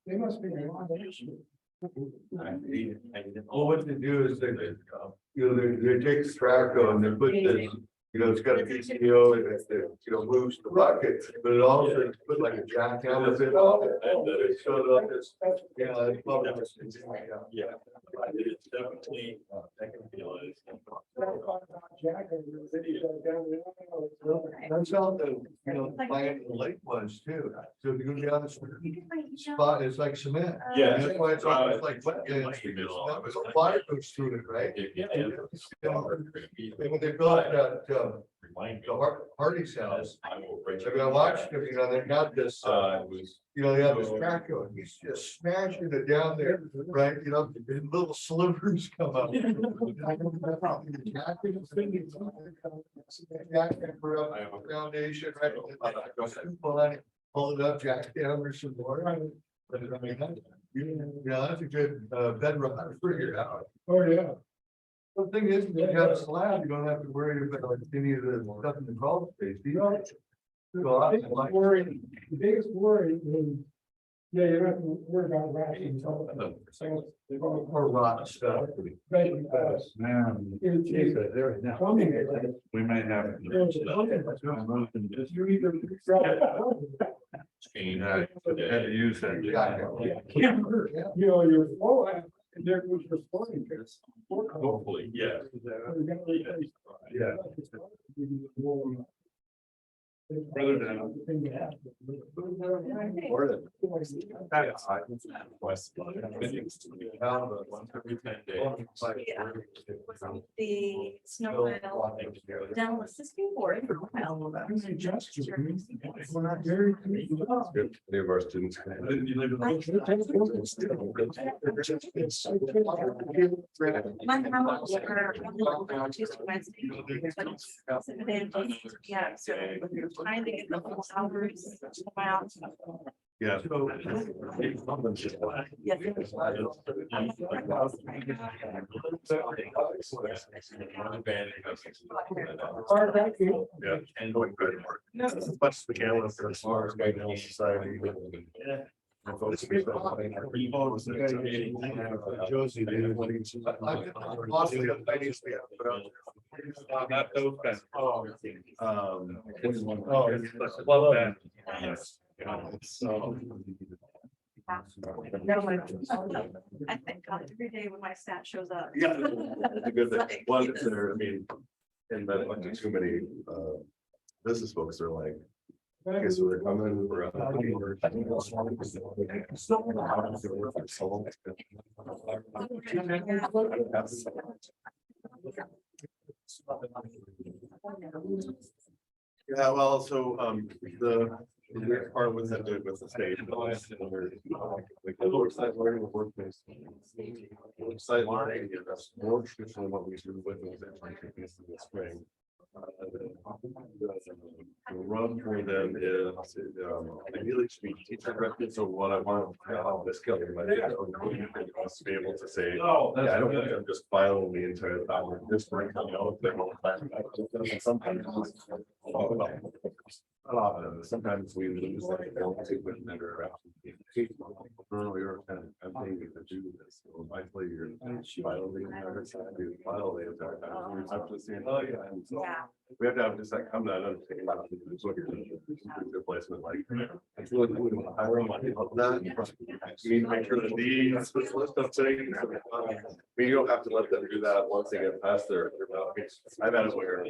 They must be. Well, what they do is they, they take the traco and they put this, it's got a PCO and it moves the bucket, but it also put like a jackhammer bit on it. So it's, Yeah. It's definitely, I can feel it. That's how the, Miami Lake was too. So if you go down the spot, it's like cement. Yeah. That's why it's almost like wetlands. The water goes through it, right? And when they built that, the Hardy's house, I watched them, they got this, they have this track going, he's just smashing it down there, right? And little slivers come up. Foundation, right? Pull it up, jack down or some more. That's a good bedrock to figure it out. Oh, yeah. The thing is, if you have a slab, you don't have to worry about any of the stuff in the crawl space. Do you? The biggest worry is, you don't have to worry about racking. Or rock stuff. Man, It's plumbing. we may have. You're either. Had to use that. Your flow, and there goes your flooring. Hopefully, yeah. Yeah. Further down. The snow mile down the system board for a while. We're not very. Many of our students. My house are Tuesday, Wednesday. Yeah, so we're trying to get the whole hours out. Yeah. Yeah. Yeah. And going good. Much the camera for as far as guidance society. Josie did. Not those guys. Love that. Yes. So. I thank God every day when my stat shows up. Yeah. It's a good thing. Well, consider, and that like too many business folks are like, okay, so they're coming, we're yeah, well, so the weird part was that it was the state. Like the worksite learning the workplace. Worksite learning, that's more traditionally what we do with those in the spring. The run for them is ideally to be teacher directed. So what I want this skill to be able to say, yeah, I don't want them just filing the entire district. Sometimes we lose that ability with never earlier and thinking to do this. Likely you're file the entire time, you file the entire time. We're have to say, oh yeah. And so we have to have just like come down and take about replacement like it's really good to hire money about that. You need to make sure that these list of things. You don't have to let them do that once they get past their I've had it where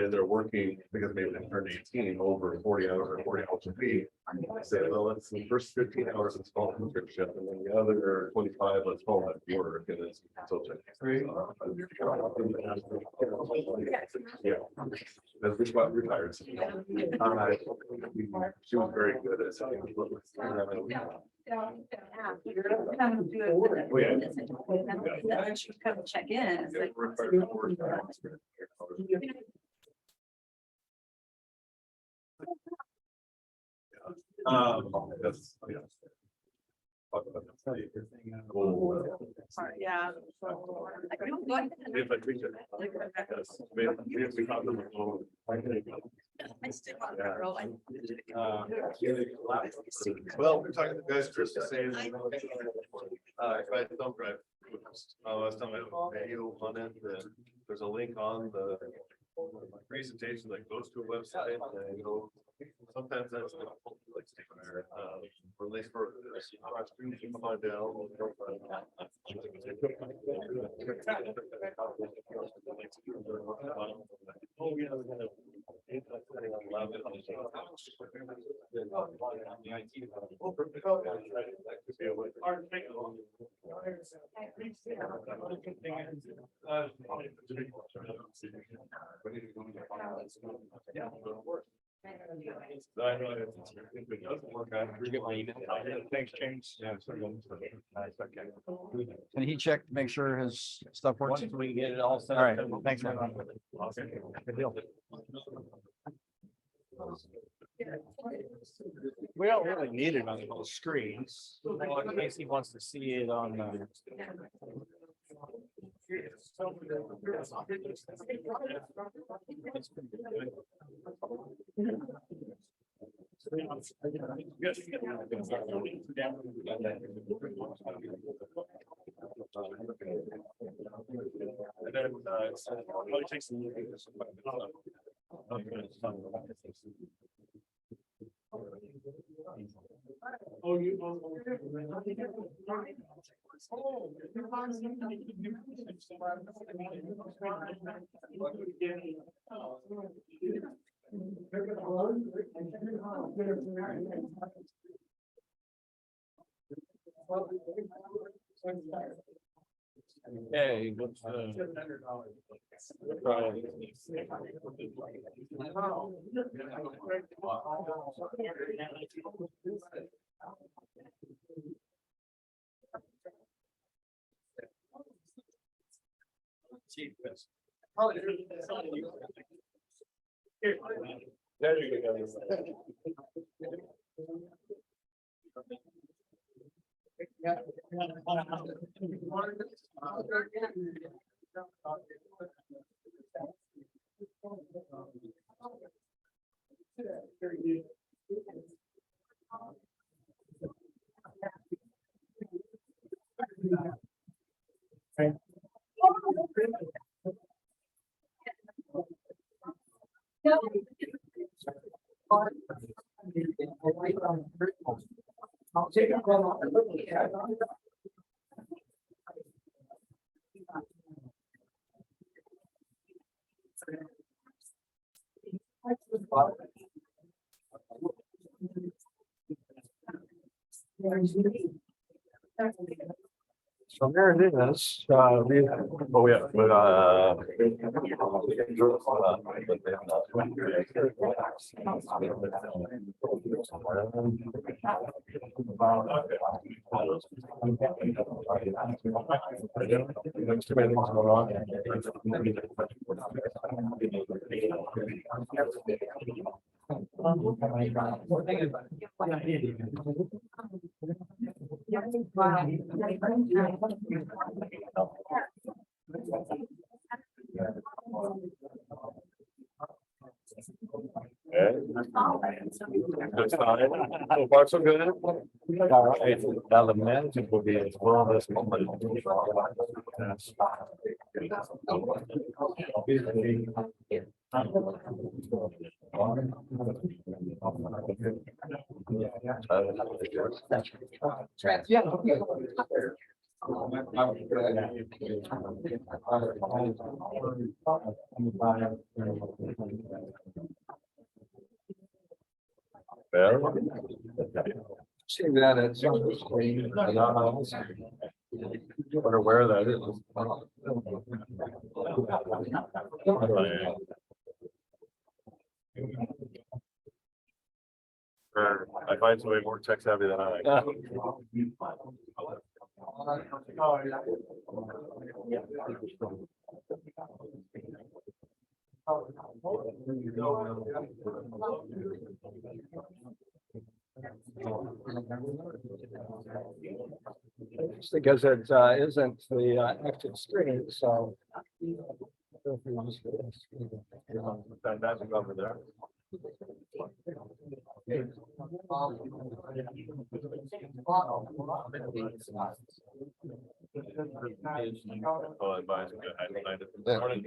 they're working because maybe they turned 18 over 40 hours or 40 hours a week. I say, well, let's the first 15 hours it's called internship, and then the other 25, let's call that work. And it's so yeah, as we got retired. She was very good at something. Come check in. That's, yeah. Yeah. I don't go ahead and- If I treat it. Yes, maybe if we have them. I still want to roll. Well, we're talking to guys, Chris is saying. If I don't drive. I was telling you, video on it, there's a link on the presentation that goes to a website, and sometimes that's or at least for. You can find out. Oh, yeah. Thanks, James. Yeah. Can he check to make sure his stuff works? Once we get it all set. All right, thanks, man. Good deal. We don't really need it on those screens. In case he wants to see it on. And then, probably takes some. Oh, you. Hey, what's There you go. I'll take it. So there it is. That's fine. So far, so good. All right, now the management will be as well as. Yeah. See that it's. Wonder where that is. I find somebody more tech savvy than I. It's because it isn't the active screen, so. That's over there. Oh, advised me to highlight it this morning.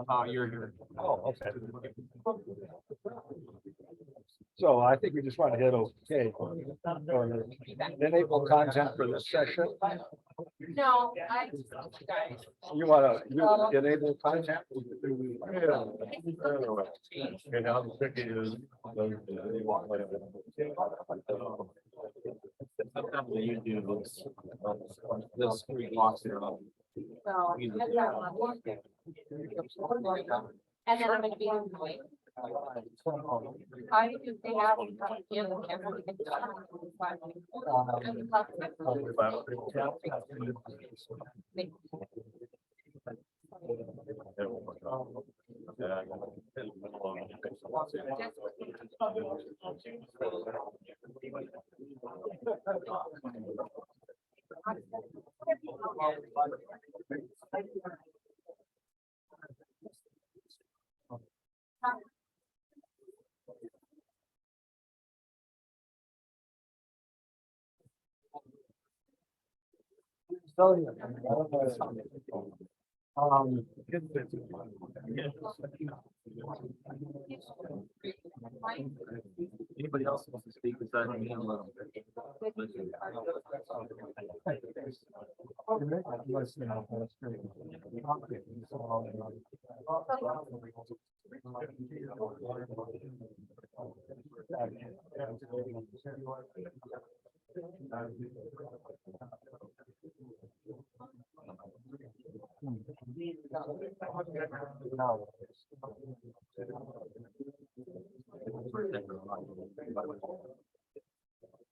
Oh, you're here. Oh, okay. So I think we just want to hit okay. Or enable content for this session. No, You want to enable content? Okay, now the trick is. Sometimes you do this screen locks it up. so. And then I'm gonna be on the way. I do they have. Anybody else wants to speak beside me?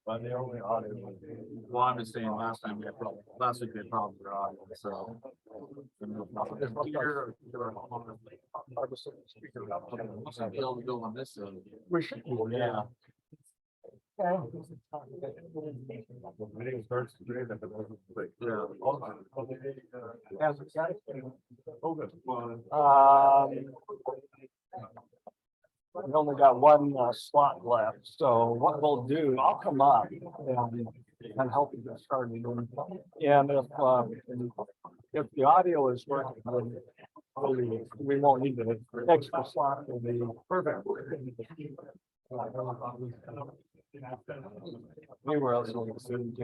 But the only audio. Well, I'm just saying, last time we had problems, last week we had problems with our audio, so. Build on this. We should, Yeah. Meeting starts today, that the wasn't quick. Yeah. Has it got it? Oh, that's fun. We only got one slot left, so what we'll do, I'll come up and help you get started. And if the audio is working, then we won't need the extra slot. Will be perfect. Anywhere else will be soon.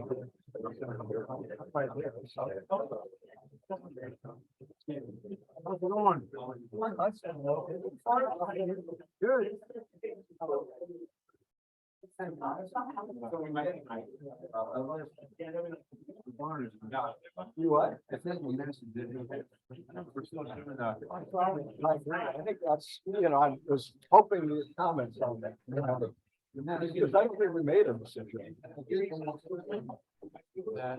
How's it going? Good. You what? I think that's, I was hoping you would comment on that. Because I don't think we made a decision. Yeah.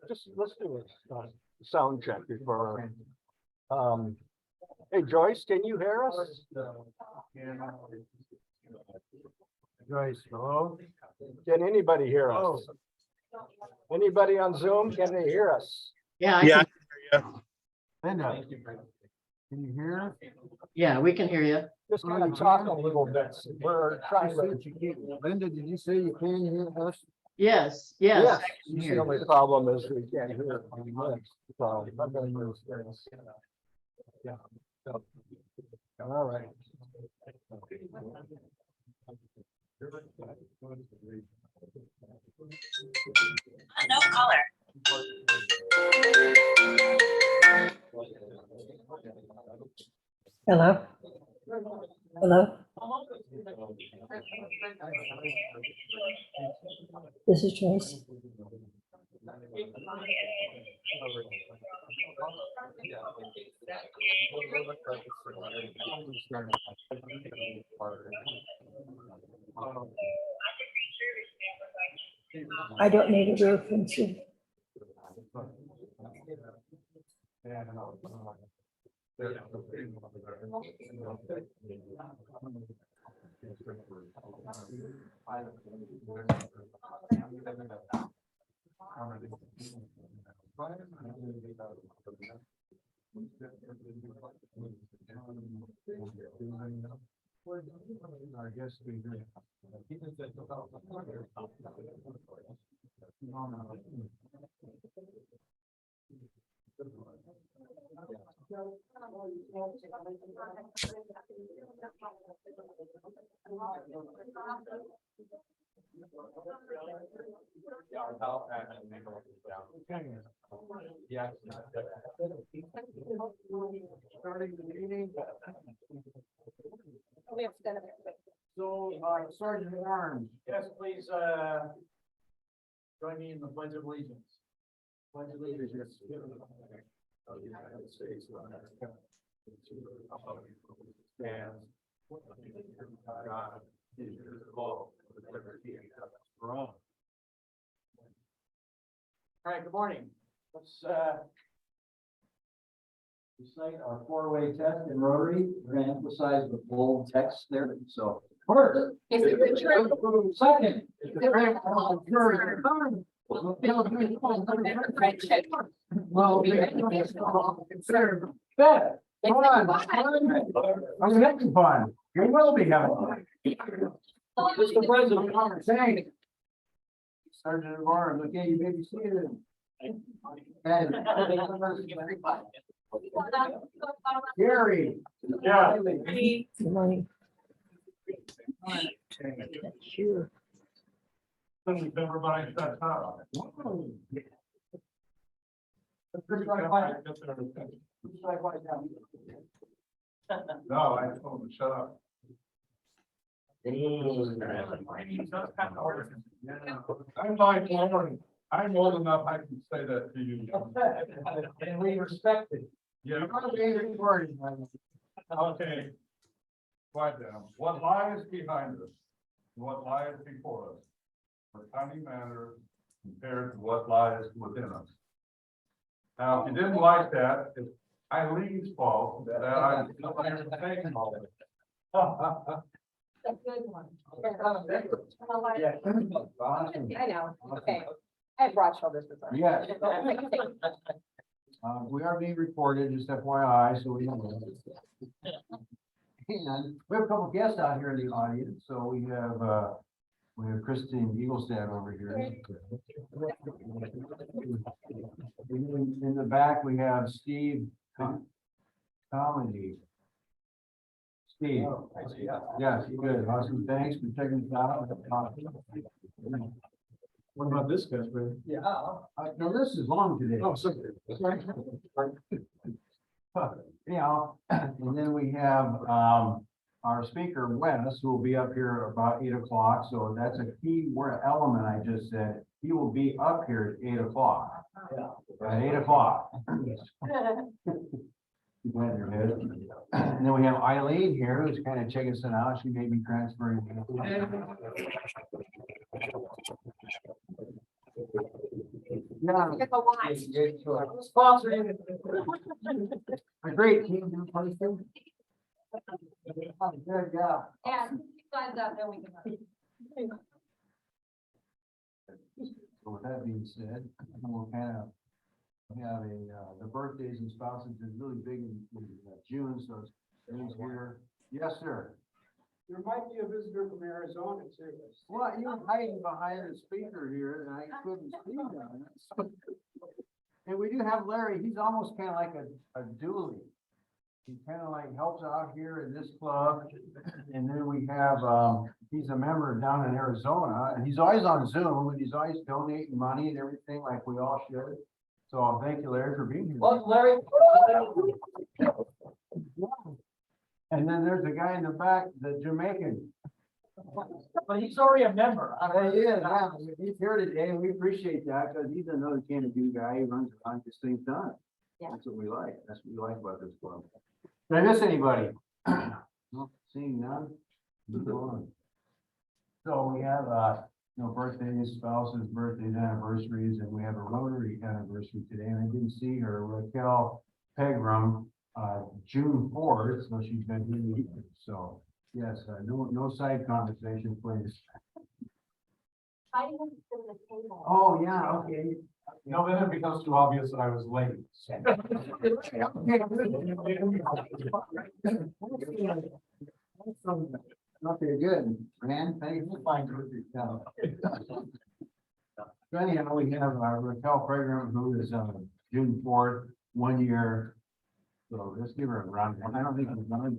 Just let's do a sound check before. Hey Joyce, can you hear us? Joyce, hello? Can anybody hear us? Anybody on Zoom, can they hear us? Yeah. Linda, can you hear us? Yeah, we can hear you. Just kind of talk a little bit. We're trying to. Linda, did you say you can hear us? Yes, yes. I can The hear. only problem is we can't hear it on the mix, so I'm gonna use this. Yeah. So, all right. No color. Hello? Hello? This is Joyce. I don't need a roof and so I guess we do. Yeah. Starting the meeting. So, Sergeant at Arms, yes, please, join me in the Pledge of Allegiance. Pledge of Allegiance. Of the United States of America. To the republic for which it stands, one nation, under God, indivisible, with liberty and justice for all. All right, good morning. Let's, recite our four-way test in Rotary. We're going to emphasize the bold text there. So first, second, fifth, I'm having fun. You will be having fun. Mr. President, I'm saying. Sergeant at Arms, okay, you may be seated. And Gary. Yeah. good morning. Sure. Everybody shuts up. No, I told him to shut up. I'm old enough, I can say that to you. And we respect it. Yeah. Okay. Quiet down. What lies behind us? What lies before us? Are tiny matters compared to what lies within us. Now, if you didn't like that, it's Eileen's fault that I'm saying all this. A good one. Yeah. I know, okay. I have broad shoulders. Yes. We are being recorded, just FYI, so we know. And we have a couple guests out here in the audience, so we have Christine Eaglestad over here. In the back, we have Steve Comedy. Steve. Yes, good. Awesome. Thanks for checking us out. What about this guy, Fred? Yeah. No, this is long today. Oh, sorry. You know, and then we have our speaker, Wes, who will be up here about 8 o'clock. So that's a key word element I just said. He will be up here at 8 o'clock. At 8 o'clock. Glad you're here. And then we have Eileen here, who's kind of checking us out. She may be transferring. Yeah. Sponsored. A great team. Good job. Yeah, signs out there we can. So with that being said, we'll kind of have the birthdays and spouses is really big in June, so it's here. Yes, sir. There might be a visitor from Arizona too. Well, you're hiding behind the speaker here, and I couldn't see that. And we do have Larry. He's almost kind of like a dually. He kind of like helps out here in this club, and then we have he's a member down in Arizona, and he's always on Zoom, and he's always donating money and everything like we all should. So thank you, Larry, for being here. Welcome, Larry. And then there's a guy in the back, the Jamaican. But he's already a member. He is, yeah. He's here today, and we appreciate that because he's another can-do guy. He runs around, gets things done. That's what we like. That's what we like about this club. Did I miss anybody? No, seeing none. Move on. So we have, birthdays, spouses, birthdays, anniversaries, and we have a Rotary anniversary today, and I didn't see her, Raquel Pegram, June 4th, so she's been here. So, yes, no side conversation, please. I didn't sit at the table. Oh, yeah, okay. No, then it becomes too obvious that I was late. Okay, good, Fran, thank you for finding yourself. So anyhow, we have Raquel Program, who is June 4th, 1 year. So let's give her a round. I don't think it's done.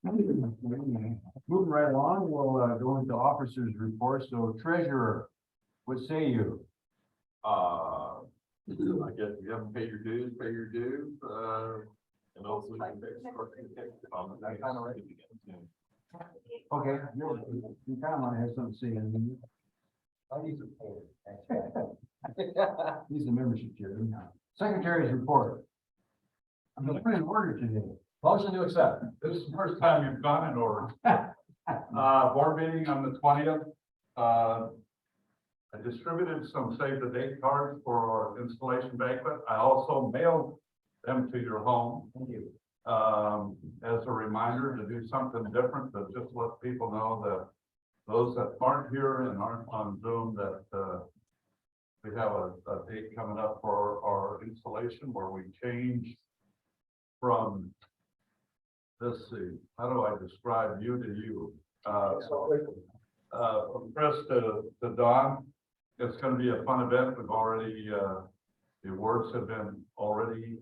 Moving right along, we'll go into officers' report. So treasurer, what say you? I guess you haven't paid your dues, pay your dues, and also. Okay, you kind of want to have something to say. He's the membership chair. Secretary's report. I'm going in order today. Motion to accept. This is the first time you've gone in order. Board meeting on the 20th. I distributed some save the date cards for our installation banquet. I also mailed them to your home. Thank you. As a reminder to do something different, to just let people know that those that aren't here and aren't on Zoom, that we have a date coming up for our installation where we change from, let's see, how do I describe you to you? From Chris to Don, it's going to be a fun event. We've already, the awards have been already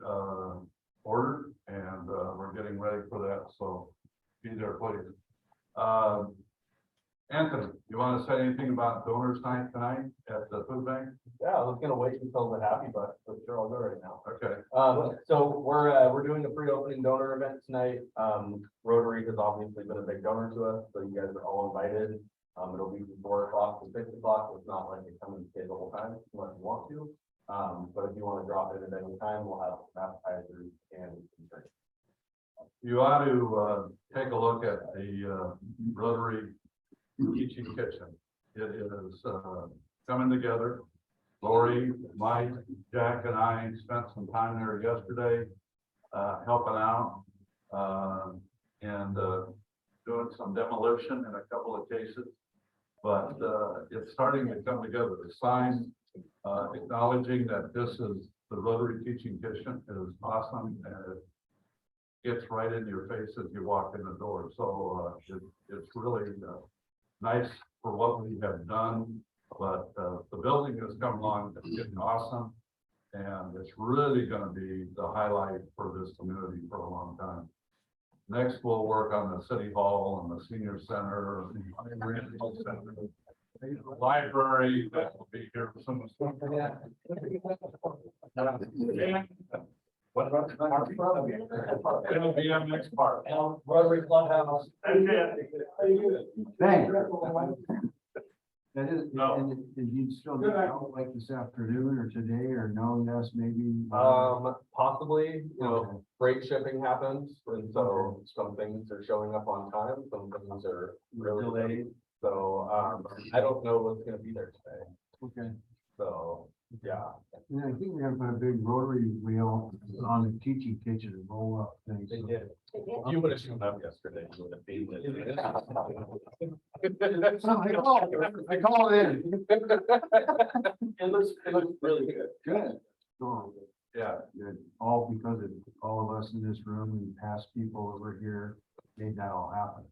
ordered, and we're getting ready for that, so be there, please. Anthony, you want to say anything about donors night tonight at the food bank? Yeah, I was gonna wait until the happy, but sure, I'll go right now. Okay. So we're doing a pre-opening donor event tonight. Rotary has obviously been a big donor to us, so you guys are all invited. It'll be from 4 o'clock to 6 o'clock. It's not like you come and stay the whole time unless you want to. But if you want to drop in at any time, we'll have appetizers and drinks. You ought to take a look at the Rotary Teaching Kitchen. It is coming together. Lori, Mike, Jack, and I spent some time there yesterday, helping out and doing some demolition in a couple of cases. But it's starting to come together. The sign acknowledging that this is the Rotary Teaching Kitchen is awesome, and it gets right in your face as you walk in the door. So it's really nice for what we have done, but the building has come along, it's getting awesome, and it's really going to be the highlight for this community for a long time. Next, we'll work on the city hall and the senior center, the library that will be here for some. What about the park? It'll be our next part. Rotary Clubhouse. Thanks. That is, No. and you'd still be out like this afternoon or today, or no, yes, maybe? Possibly, freight shipping happens, and so some things are showing up on time, some things are really delayed. So, I don't know what's gonna be there today, Okay. so, yeah. Yeah, I think we're gonna put a big rotary wheel on the teaching kitchen and roll up things. They did. If you would have shown up yesterday, you would have been it. I called in. It looks really good. Good. Oh, Yeah, good. All because of all of us in this room and past people over here made that all happen.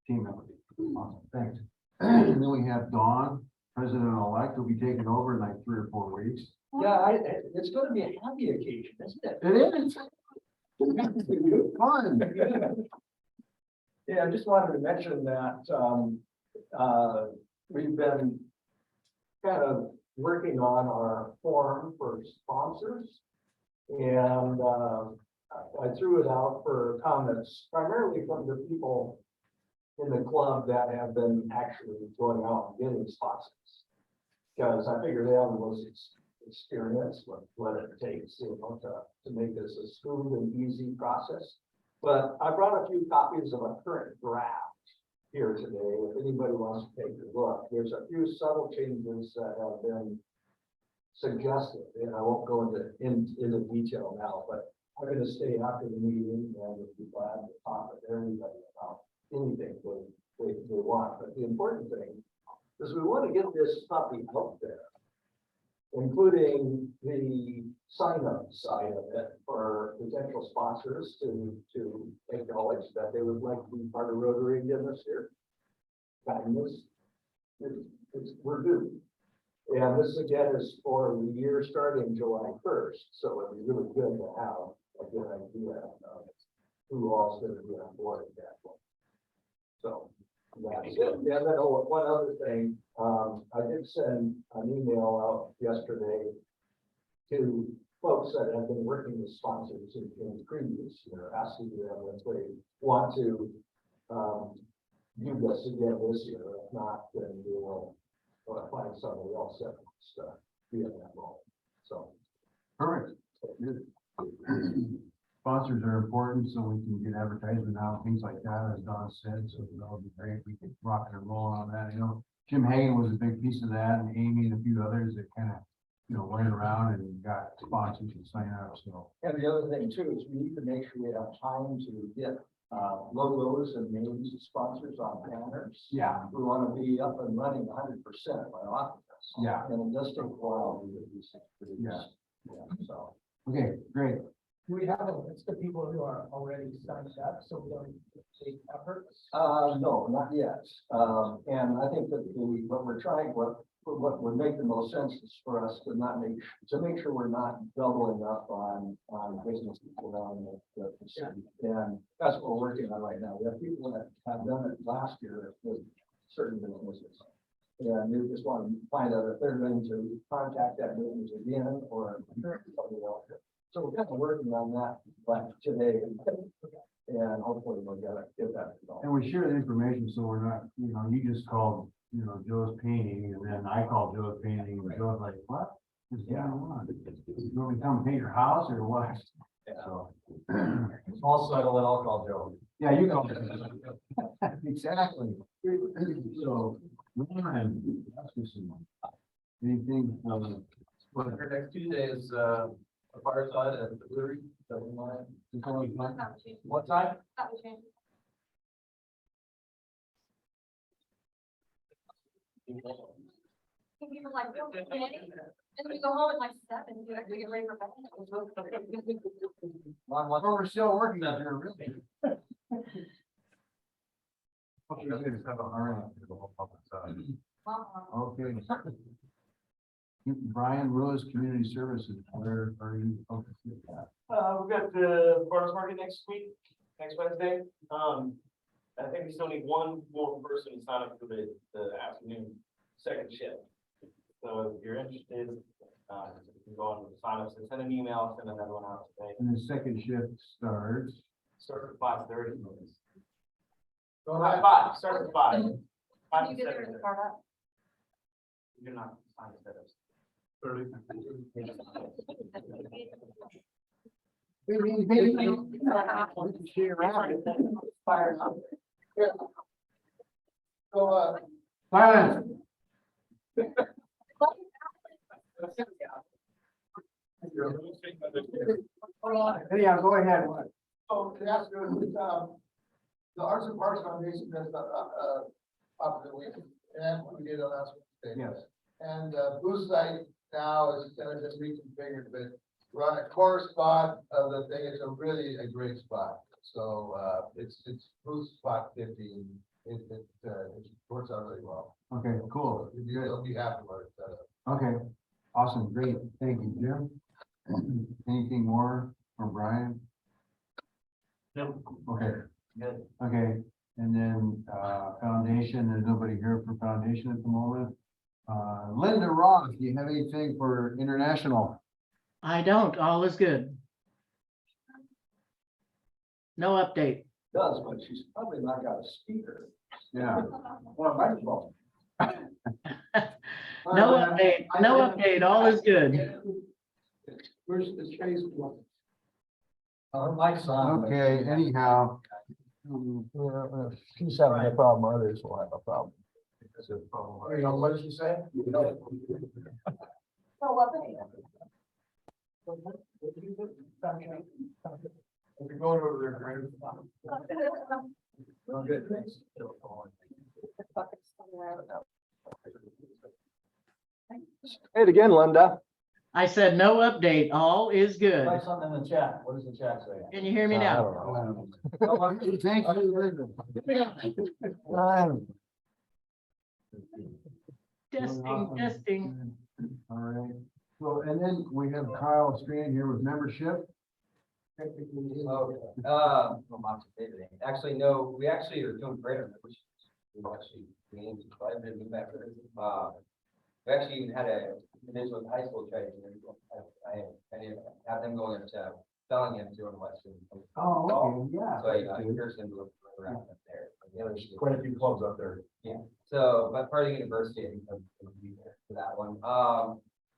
Team effort. Awesome, thanks. And then we have Dawn, president-elect, will be taking over in like 3 or 4 weeks. Yeah, it's gonna be a happy occasion, isn't it? It is. Fun. Yeah, I just wanted to mention that, we've been kind of working on our form for sponsors. And, I threw it out for comments primarily from the people in the club that have been actually going out and getting sponsors. Because I figure they have the most experience, what it takes, to make this a smooth and easy process. But I brought a few copies of a current draft here today, if anybody wants to take a look. There's a few subtle changes that have been suggested, and I won't go into detail now, but I'm gonna stay after the meeting and would be glad to talk with everybody about anything they want. But the important thing is we want to get this puppy out there, including the sign-up side of it for potential sponsors to acknowledge that they would like to be part of Rotary again this year. Kindness, we're due. And this again is for the year starting July 1st, so it'd be really good to have a good idea of who all's going to be on board at that point. So that's it. Yeah, then, one other thing, I did send an email out yesterday to folks that have been working with sponsors in previous year, asking them if they want to do this again this year. If not, then we will find somebody else that wants to be in that role. So. Perfect. Sponsors are important, so we can get advertisement out, things like that, as Don said, so that would be great. We could rock and roll on that. You know, Jim Hagan was a big piece of that, and Amy and a few others that kind of, went around and got sponsors to sign up, so. And the other thing too is we need to make sure we have time to get logos and names of sponsors on banners. Yeah. We want to be up and running 100% by August. Yeah. And it does take a while to get these things produced. Yeah. So. Okay, great. Do we have a list of people who are already signed up, so we don't take efforts? No, not yet. And I think that what would make the most sense is for us to make sure we're not doubling up on business people around the city. And that's what we're working on right now. We have people that have done it last year with certain businesses. And we just want to find out if they're going to contact that business again or something else. So we're kind of working on that today. And hopefully we'll get that. And we share the information, so we're not, you just called, Joe's Painting, and then I called Joe's Painting, and Joe's like, what is going on? You want me to come paint your house or what? Yeah. So. Also, I'll call Joe. Yeah, you called. Exactly. So, anything, Well, our next Tuesday is, a fireside at the brewery. What time? People like, and we go home at like 7, we actually get ready for bed. we're still working out here, really. Okay, I just have a hurry up to the whole public side. Okay. Brian Willis, Community Services, where are you focused with that? We've got the farmers market next week, next Wednesday. I think we still need one more person to sign up for the afternoon second shift. So if you're interested, you can go on and sign up, so send an email, send another one out today. And the second shift starts. Start at 5:30. At 5, start at 5. Can you get there in the car up? You're not signed at 30. Silence. Anyhow, go ahead. Oh, can I ask you, the Arts and Parks Foundation does opposite week, and we did it last week. Yes. And booth site now is kind of just reconfigured, but we're on a core spot of the thing. It's really a great spot. So it's booth spot 50. It works out really well. Okay, cool. You'll be happy with it. Okay, awesome, great. Thank you, Jim. Anything more from Brian? No. Okay. Good. Okay, and then foundation, there's nobody here for foundation at the moment. Linda Roth, do you have anything for international? I don't, all is good. No update. Does, but she's probably not got a speaker. Yeah. Or a microphone. No update, no update, all is good. Where's the chase? Mike's on. Okay, anyhow. If he's having a problem, others will have a problem. You know, what did you say? If you're going over there, Greg. Oh, good, thanks. Say it again, Linda. I said no update, all is good. Write something in the chat. What does the chat say? Can you hear me now? Thank you, Linda. Testing. All right, so, and then we have Kyle Strand here with membership. Actually, no, we actually are doing great on membership. We actually, I've been moving back to this. We actually even had a individual in high school trade. I didn't have them going up to Bellingham doing Western. Oh, okay, yeah. So I encouraged them to look around up there. Quite a few clubs up there. Yeah, so, but part of the university, I think, will be there for that one.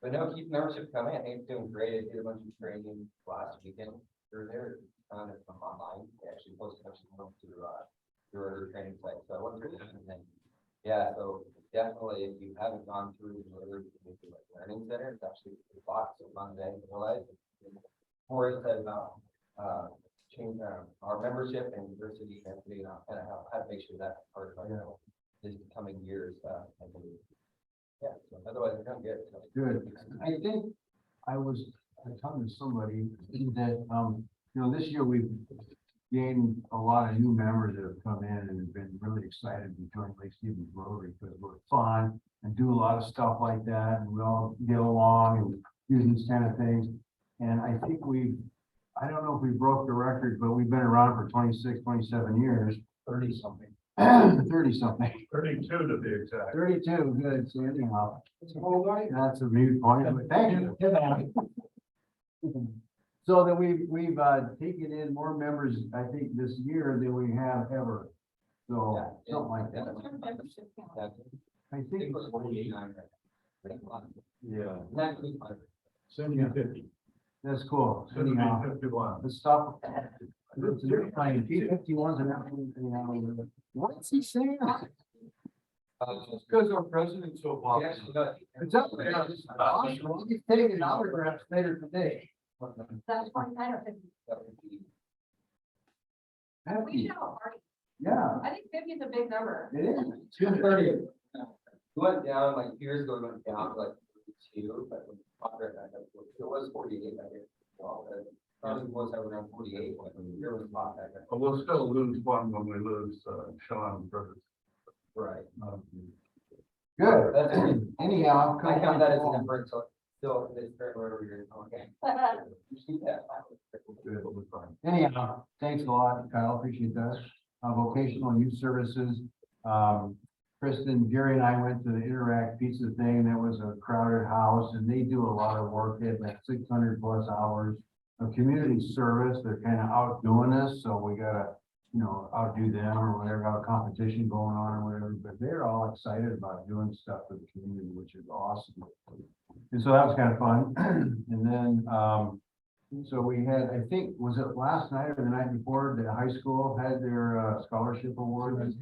But no, keep membership coming. I think it's doing great. I did a bunch of training last weekend through there. Found it from online. They actually posted a bunch of links to your training site. So I went through that and then, yeah, so definitely if you haven't gone through the learning center, it's actually a lot. So Monday, realize more excited about change our membership and diversity and kind of how to make sure that's part of our this coming years. I believe. Yeah, so otherwise we're doing good. Good. I think I talking to somebody that, you know, this year we've gained a lot of new members that have come in and have been really excited to join Lake Stevens Rotary because we're fun and do a lot of stuff like that. And we all get along and do these kind of things. And I think I don't know if we broke the record, but we've been around for 26, 27 years. 30 something. 30 something. 32 to be exact. 32, good, so anyhow. That's a mute point, but thank you. So that we've taken in more members, I think, this year than we have ever. So, something like that. I think it's 49. Yeah. 70-50. That's cool. Soon to Anyhow, be 51. the stuff. They're playing P51s and what's he saying? Because our president's so popular. It's up there. Awesome. He's taking autographs later today. That's one kind of thing. We should have a party. Yeah, I think 50 is a big number. it is. 230. Went down like years ago, went down to like 42, but when Congress, it was 48. I guess. Well, probably was around 48. When there was hot back then. But we'll still lose one when we lose Sean first. Right. Good. That's it. Anyhow. I count that as a number, so still it's very whatever you're okay. You see that? It'll be fine. Anyhow, thanks a lot, Kyle. Appreciate that. Vocational youth services. Kristen, Gary and I went to the Interact Pizza thing. That was a crowded house and they do a lot of work. They have like 600 plus hours of community service. They're kind of outdoing us. So we gotta, you know, outdo them or whatever, have a competition going on or whatever, but they're all excited about doing stuff for the community, which is awesome. And so that was kind of fun. And then, so we had, I think, was it last night or the night before, the high school had their scholarship award?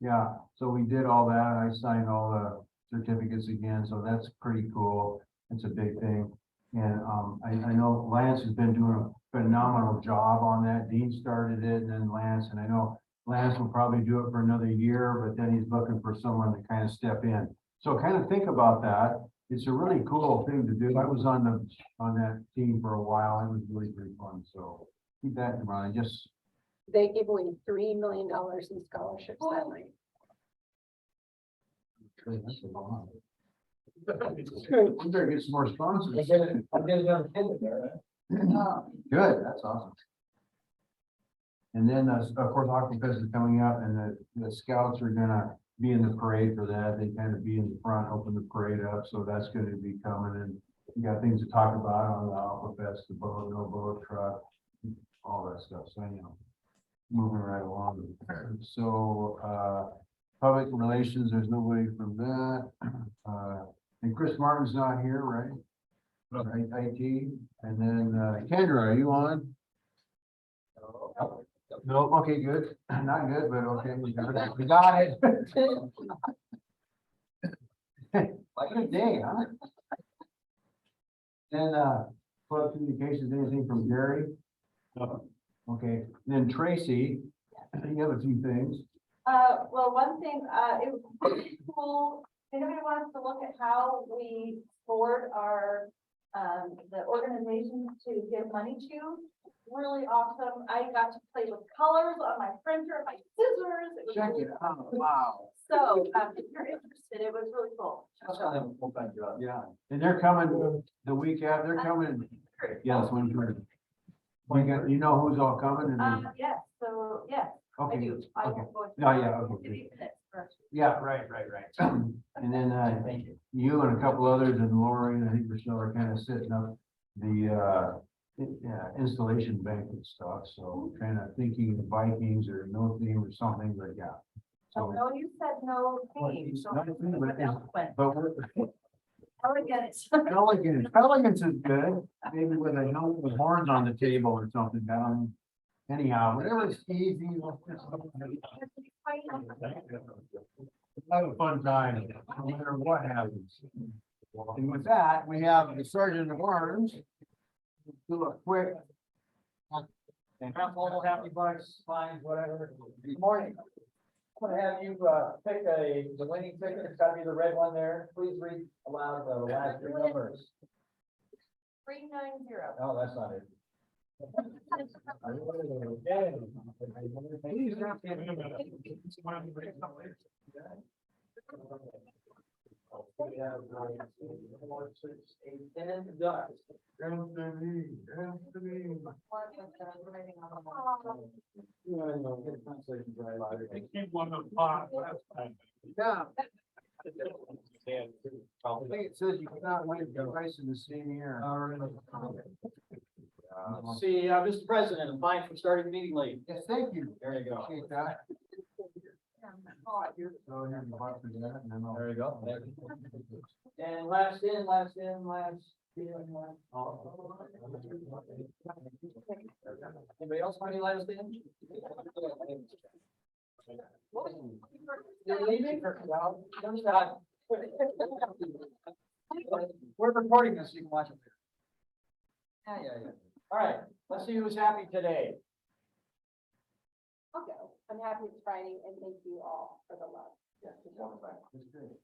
Yeah, so we did all that. I signed all the certificates again, so that's pretty cool. It's a big thing. And I know Lance has been doing a phenomenal job on that. Dean started it and then Lance, and I know Lance will probably do it for another year, but then he's looking for someone to kind of step in. So kind of think about that. It's a really cool thing to do. I was on that team for a while. It was really pretty fun. So keep that in mind. Just They gave away $3 million in scholarships that night. that's a lot. We better get some more sponsors. Good, that's awesome. And then, of course, Oktoberfest is coming up and the scouts are gonna be in the parade for that. They kind of be in the front, open the parade up. So that's gonna be coming and you got things to talk about on the Oktoberfest, the boat, no boat truck, all that stuff. So, you know, moving right along. So, public relations, there's nobody from that. And Chris Martin's not here, right? Right, IT, and then, Kendra, are you on? No, okay, good, not good, but okay, we got it. Like a day, huh? And, club communications, anything from Gary? Okay, then Tracy, you have a few things. Well, one thing, it was pretty cool. Anybody wants to look at how we scored our, the organizations to give money to? Really awesome. I got to play with colors on my printer, my scissors. It was Check really it out, wow. So, if you're interested, it was really cool. Yeah, and they're coming the week after, they're coming, yes, when you know who's all coming and, Yes, so, yes, I okay, do. I okay. won't go into Yeah, that. yeah, I'll okay. give you minutes first. Yeah, right. And then, you and a couple others and Lori and I think Michelle are kind of setting up the, installation banquet stuff, so kind of thinking of Vikings or no theme or something, but yeah. Oh, So, no, you said no theme, so. no theme, but it's- Eloquent. but we're, Elegant. Pelicans is good, maybe with a helmet with horns on the table or something down. Anyhow, whatever is easy. Let's just have a fun time, no matter what happens. And with that, we have the Sergeant of Arms. Do a quick. And happy bucks, fines, whatever. Good morning. I'm gonna have you, pick the winning ticket, it's gotta be the red one there, please read aloud the last three numbers. 390. No, that's not it. Yeah. I think it says you cannot win twice in the same year. See, Mr. President, I'm fine for starting the meeting late. Yes, thank you. There you go. Appreciate that. So here's the box for that, and then I'll. There you go. And last in, last in, last. Anybody else want any last in? You're leaving? Well, don't stop. We're recording this, you can watch it later. Yeah. All right, let's see who's happy today. Okay, I'm happy it's Friday and thank you all for the love.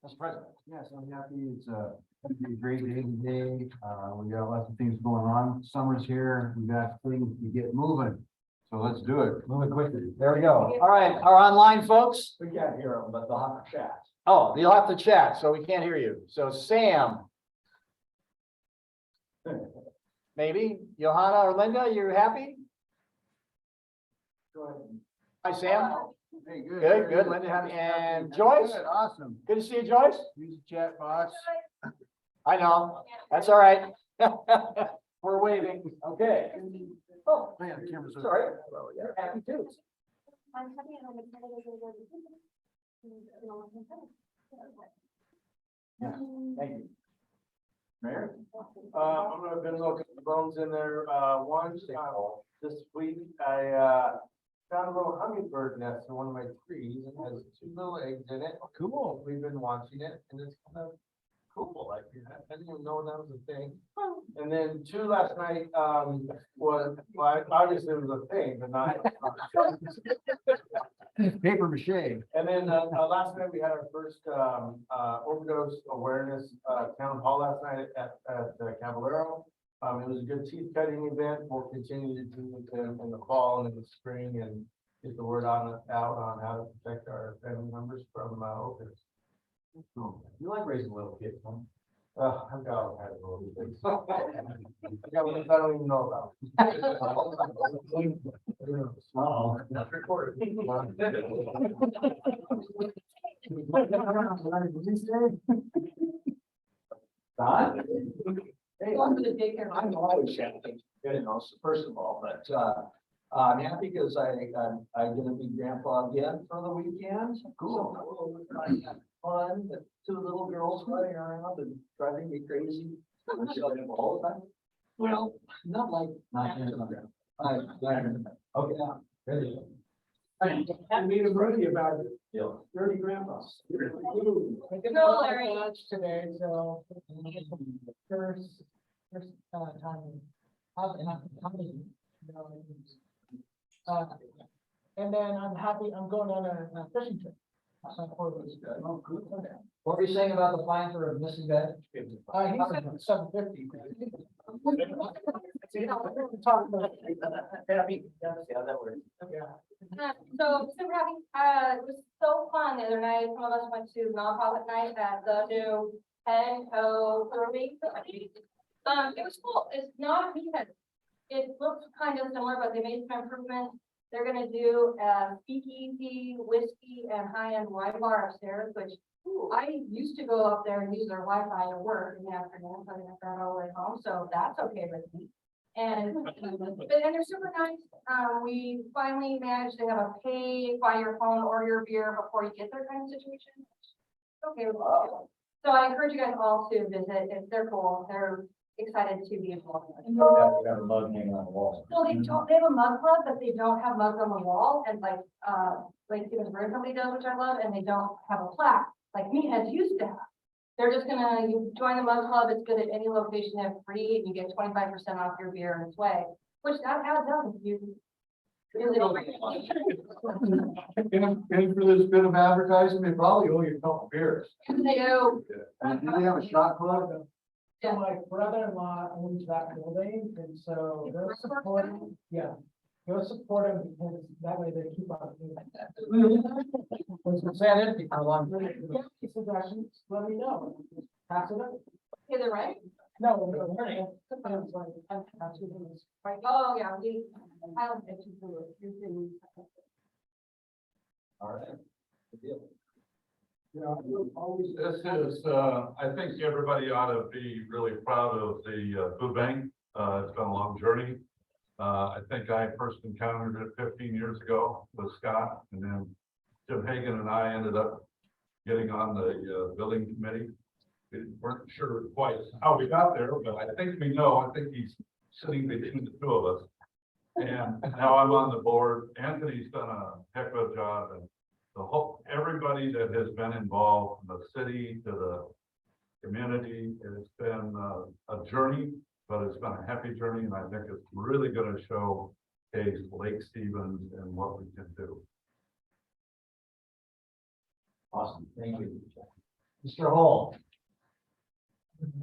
Mr. President. Yes, I'm happy. It's gonna be a great day today. We got lots of things going on. Summer's here. We got things to get moving. So let's do it. Move it quickly. There we go. All right, our online folks. We can't hear them, but they'll have to chat. Oh, you'll have to chat, so we can't hear you. So Sam. Maybe Johanna or Linda, you happy? Hi, Sam. Hey, good. Good, Linda, happy. And Joyce? Good, awesome. Good to see you, Joyce. Use the chat box. I know, that's all right. We're waving, okay. Oh, Man, the camera's. sorry. You're happy too. I'm happy and I'm excited. Thank you. Mayor? I'm gonna been looking at the bones in there, once, this week, I, found a little hummingbird nest in one of my trees, and has 2 little eggs in it. Cool. We've been watching it, and it's kind of cool, like, I didn't even know that was a thing. And then 2 last night, was, well, obviously it was a thing, but not. Paper mache. And then, last night we had our first, overdose awareness, town hall last night at Caballero. It was a good teeth cutting event. We'll continue to do it in the fall and in the spring and get the word out on how to protect our family members from, opioids. You like raising little kids, huh? I've got all kinds of little things. I got ones I don't even know about. Oh. That's recorded. Don? Hey, I'm always happy, you know, first of all, but, I'm happy because I get to be grandpa again for the weekend. Cool. So, I had fun, the two little girls running around and driving me crazy. All the time. Well, not like. Okay. I made a movie about it. Yeah. Dirty grandpas. No, Larry. Today, so. First time. And then I'm going on a fishing trip. What were you saying about the fine for a missing bed? He said $750. Yeah, that works. So super happy, it was so fun the other night, some of us went to nonprofit night at the new Penco Brewery. It was cool, it's not because it looks kind of similar, but they made some improvements. They're gonna do a speakeasy, whiskey and high-end wine bar upstairs, which I used to go up there and use their Wi-Fi to work in the afternoon, so I didn't have to run all the way home, so that's okay with me. And they're super nice. We finally managed to have a pay by your phone or your beer before you get there kind of situation. Okay with me. So I encourage you guys all to visit. If they're cool, they're excited to be involved. Got a mug hanging on the wall. So they have a mug club, but they don't have mugs on the wall and like Stevens Brewing Company does, which I love, and they don't have a plaque like Meatheads used to have. They're just gonna, you join the mug club, it's good at any location, they have free, and you get 25% off your beer and swag, which that adds up if you. Really don't. And for this bit of advertising, they probably owe you a couple beers. They do. Do they have a shot club? So my brother-in-law owns that building, and so go support him, go support him, because that way they keep on doing that. Was that empty for a long time? Yeah, suggestions, let me know, pass it up. Is it right? No, we're learning. Sometimes like, I'm two things. Right. Oh, yeah, I don't think you do it. You do. All right. Good deal. This is, I think everybody ought to be really proud of the food bank. It's been a long journey. I think I first encountered it 15 years ago with Scott, and then Jim Hagan and I ended up getting on the building committee. We weren't sure quite how we got there, but I think we know. I think he's sitting between the two of us. And now I'm on the board. Anthony's done a heck of a job, and the whole, everybody that has been involved, from the city to the community, it's been a journey, but it's been a happy journey, and I think it's really going to show Lake Stevens and what we can do. Awesome, thank you. Mr. Hall.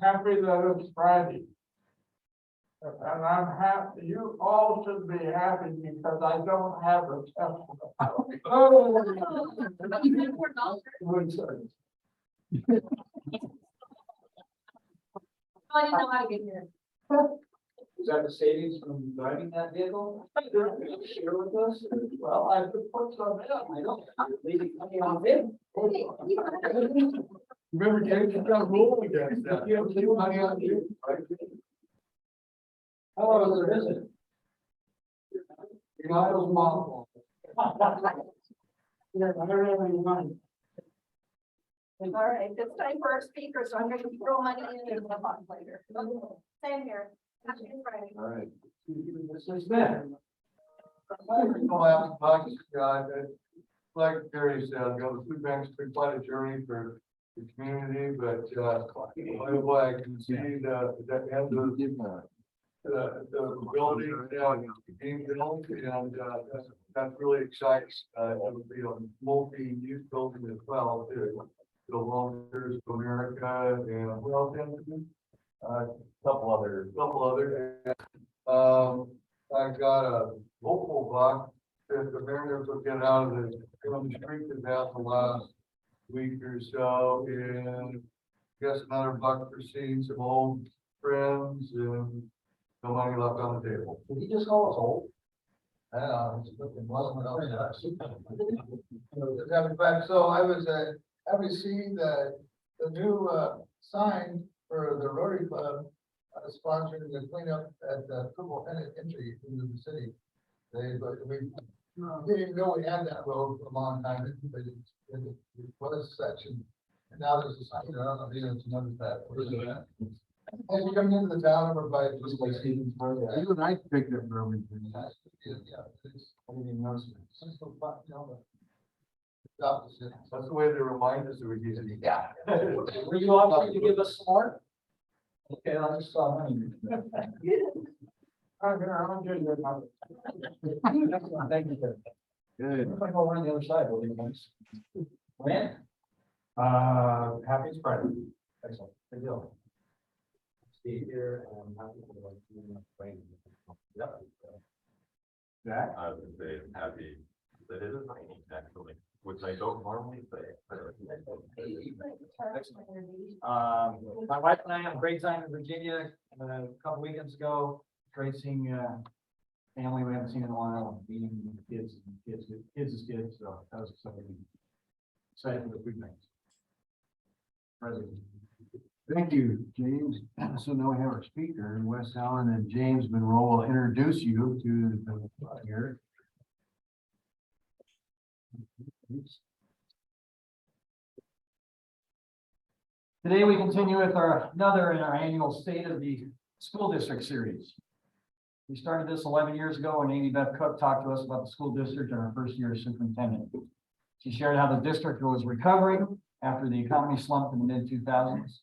Happy that it's Friday. And I'm happy, you all should be happy because I don't have a test. Oh. I didn't know how to get here. Is that the savings from driving that vehicle? Share with us? Well, I put points on that, I don't, I'm leaving money on it. Remember, James, you got rule against that. You have to leave money on you. How long was the visit? Your Miles Mall. All right, it's time for our speaker, so I'm going to throw money in and come on later. Same here. Happy Friday. All right. This is Ben. Like Terry said, the food bank's been quite a journey for the community, but boy, I can see the end of the building down being built, and that really excites. It'll be a multi-use building as well, too. The Wonders of America and what else? Couple other. I've got a local block that the Mariners will get out of the street about the last week or so, and guess another buck for seeing some old friends and no money left on the table. Did he just call us old? In fact, so I was happy to see the new sign for the Rotary Club sponsoring the cleanup at the football entry into the city. didn't even know we had that road for a long time, but it was a section. And now there's a sign, I don't know, it's another that. As you come into the town, everybody just like Stevens Road. Even I picked up Burlington. I didn't even notice it. That's the way they remind us that we use it. Yeah. Were you offering to give us some more? Okay, I just saw money. Thank you, sir. Good. If I go around the other side, we'll be nice. Man, Happy it's Friday. excellent, good deal. Stay here and happy to like you know, Jack? I would say I'm happy that it is raining actually, which I don't normally say. My wife and I had a great time in Virginia, a couple weekends ago, great seeing, family we haven't seen in a while, meeting the kids as kids, so that was exciting. Excited for the weekend. President. Thank you, James. So now we have our speaker, Wes Allen, and James Monroe will introduce you to the here. Today we continue with another in our annual State of the School District series. We started this 11 years ago when Amy Beth Cook talked to us about the school district in her first year as superintendent. She shared how the district was recovering after the economy slumped in the mid-2000s.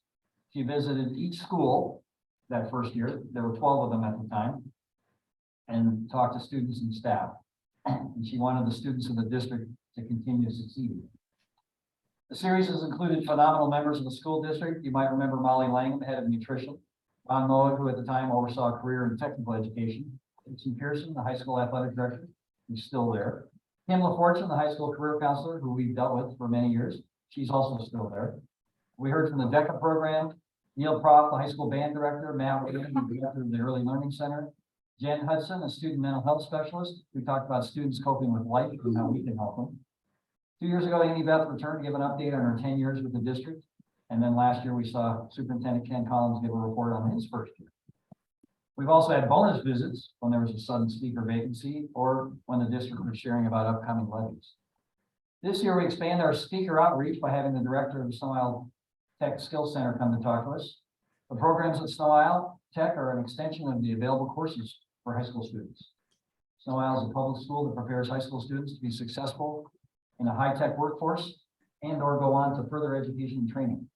She visited each school that first year. There were 12 of them at the time, and talked to students and staff. And she wanted the students of the district to continue succeeding. The series has included phenomenal members of the school district. You might remember Molly Langham, head of nutrition. Ron Moed, who at the time oversaw a career in technical education. Jason Pearson, the high school athletic director, who's still there. Kim LaFortune, the high school career counselor, who we've dealt with for many years. She's also still there. We heard from the DECA program, Neil Proff, the high school band director, Matt Williams, the director of the Early Learning Center. Jen Hudson, a student mental health specialist. We talked about students coping with life and how we can help them. 2 years ago, Amy Beth returned to give an update on her 10 years with the district. And then last year, we saw Superintendent Ken Collins give a report on his first year. We've also had bonus visits when there was a sudden speaker vacancy or when the district was sharing about upcoming levies. This year, we expand our speaker outreach by having the director of the Snow Isle Tech Skills Center come to talk to us. The programs at Snow Isle Tech are an extension of the available courses for high school students. Snow Isle is a public school that prepares high school students to be successful in a high-tech workforce and or go on to further education and training.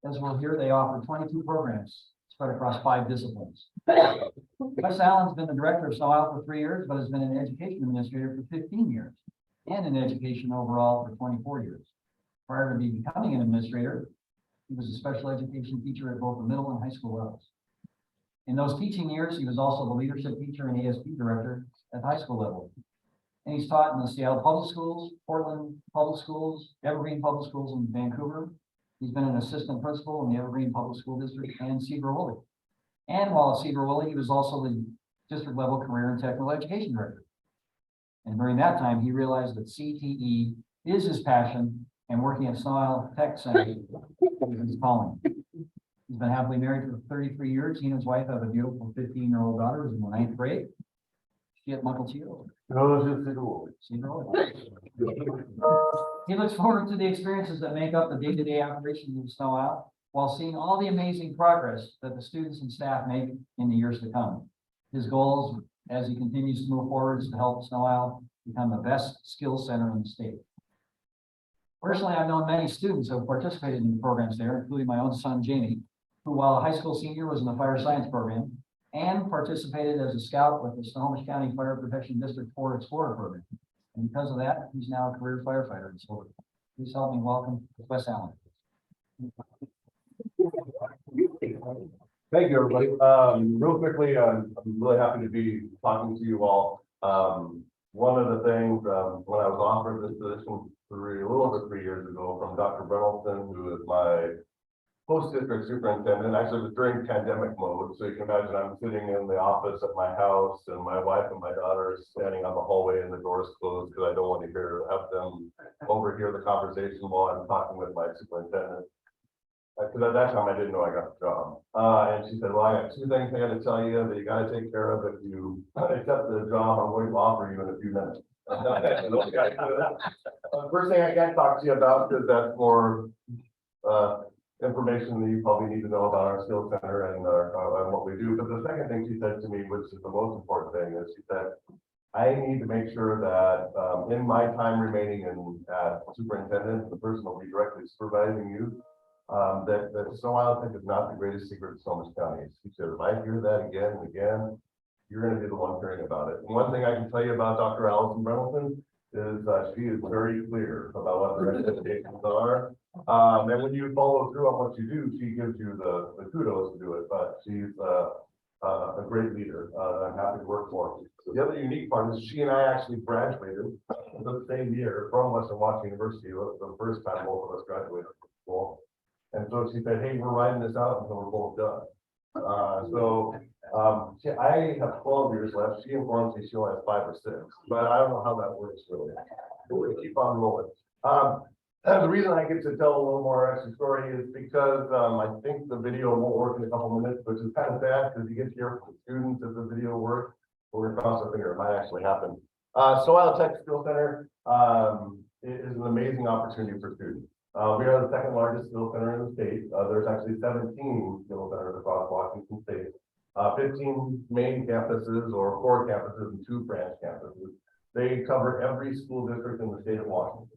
As we'll hear, they offer 22 programs spread across 5 disciplines. Wes Allen's been the director of Snow Isle for 3 years, but has been an education administrator for 15 years and in education overall for 24 years. Prior to becoming an administrator, he was a special education teacher at both the middle and high school levels. In those teaching years, he was also the leadership teacher and ASP director at the high school level. And he's taught in the Seattle Public Schools, Portland Public Schools, Evergreen Public Schools in Vancouver. He's been an assistant principal in the Evergreen Public School District and Cedar-Woolley. And while at Cedar-Woolley, he was also the district level career and technical education director. And during that time, he realized that CTE is his passion and working at Snow Isle Tech Center is his calling. He's been happily married for 33 years. He and his wife have a beautiful 15-year-old daughter who's in the 9th grade. She at Muckleteo. He looks forward to the experiences that make up the day-to-day operations of Snow Isle, while seeing all the amazing progress that the students and staff make in the years to come. His goals, as he continues to move forward, is to help Snow Isle become the best skills center in the state. Personally, I've known many students who have participated in the programs there, including my own son, Jamie, who, while a high school senior, was in the fire science program and participated as a scout with the Snohomish County Fire Protection District 4 Explorer program. And because of that, he's now a career firefighter in Florida. Please help me welcome Wes Allen. Thank you, everybody. Real quickly, I'm really happy to be talking to you all. One of the things, when I was offered this position a little over 3 years ago from Dr. Brennelson, who is my post-district superintendent, actually it was during pandemic mode. So you can imagine I'm sitting in the office at my house and my wife and my daughter are standing on the hallway and the doors closed because I don't want to have them overhear the conversation while I'm talking with my superintendent. Because at that time I didn't know I got the job. And she said, well, I got two things I gotta tell you that you gotta take care of. If you accept the job, I'm going to offer you in a few minutes. First thing I can't talk to you about, because that's more, information that you probably need to know about our skills center and what we do. But the second thing she said to me, which is the most important thing, is she said, I need to make sure that, in my time remaining in, superintendent, the person will be directly supervising you. That Snow Isle Tech is not the greatest secret in Snohomish County. She said, if I hear that again and again, you're gonna be the one hearing about it. And one thing I can tell you about Dr. Allison Brennelson is, she is very clear about what her expectations are. And when you follow through on what you do, she gives you the kudos to do it, but she's, a great leader. I'm happy to work for her. The other unique part is she and I actually graduated the same year from Western Washington University. It was the first time both of us graduated from school. And so she said, hey, we're writing this out until we're both done. I have 12 years left. She informs me she only has 5 or 6, but I don't know how that works really. We're gonna keep on rolling. And the reason I get to tell a little more extra story is because I think the video won't work in a couple minutes, which is kind of sad because you get to hear from the students if the video works. We're gonna cross our finger, it might actually happen. Snow Isle Tech Skill Center is an amazing opportunity for students. We are the second largest skill center in the state. There's actually 17 skill centers across Washington state. 15 main campuses or 4 campuses and 2 branch campuses. They cover every school district in the state of Washington.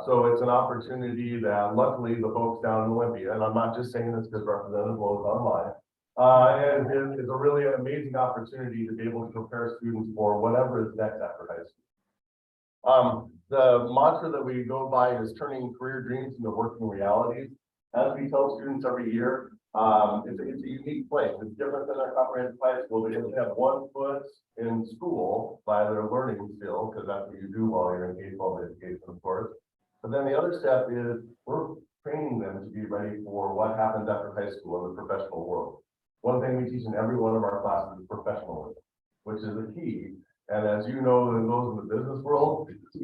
So it's an opportunity that luckily the folks down in Olympia, and I'm not just saying this because Representative Lowe's online, and it's a really amazing opportunity to be able to prepare students for whatever is next after high school. The mantra that we go by is turning career dreams into working realities. As we tell students every year, it's a unique place. It's different than our comprehensive high school because they have 1 foot in school by their learning still, because that's what you do while you're in K-12 education, of course. But then the other step is we're training them to be ready for what happens after high school in the professional world. One thing we teach in every one of our classes is professionalism, which is a key. And as you know, those in the business world, it's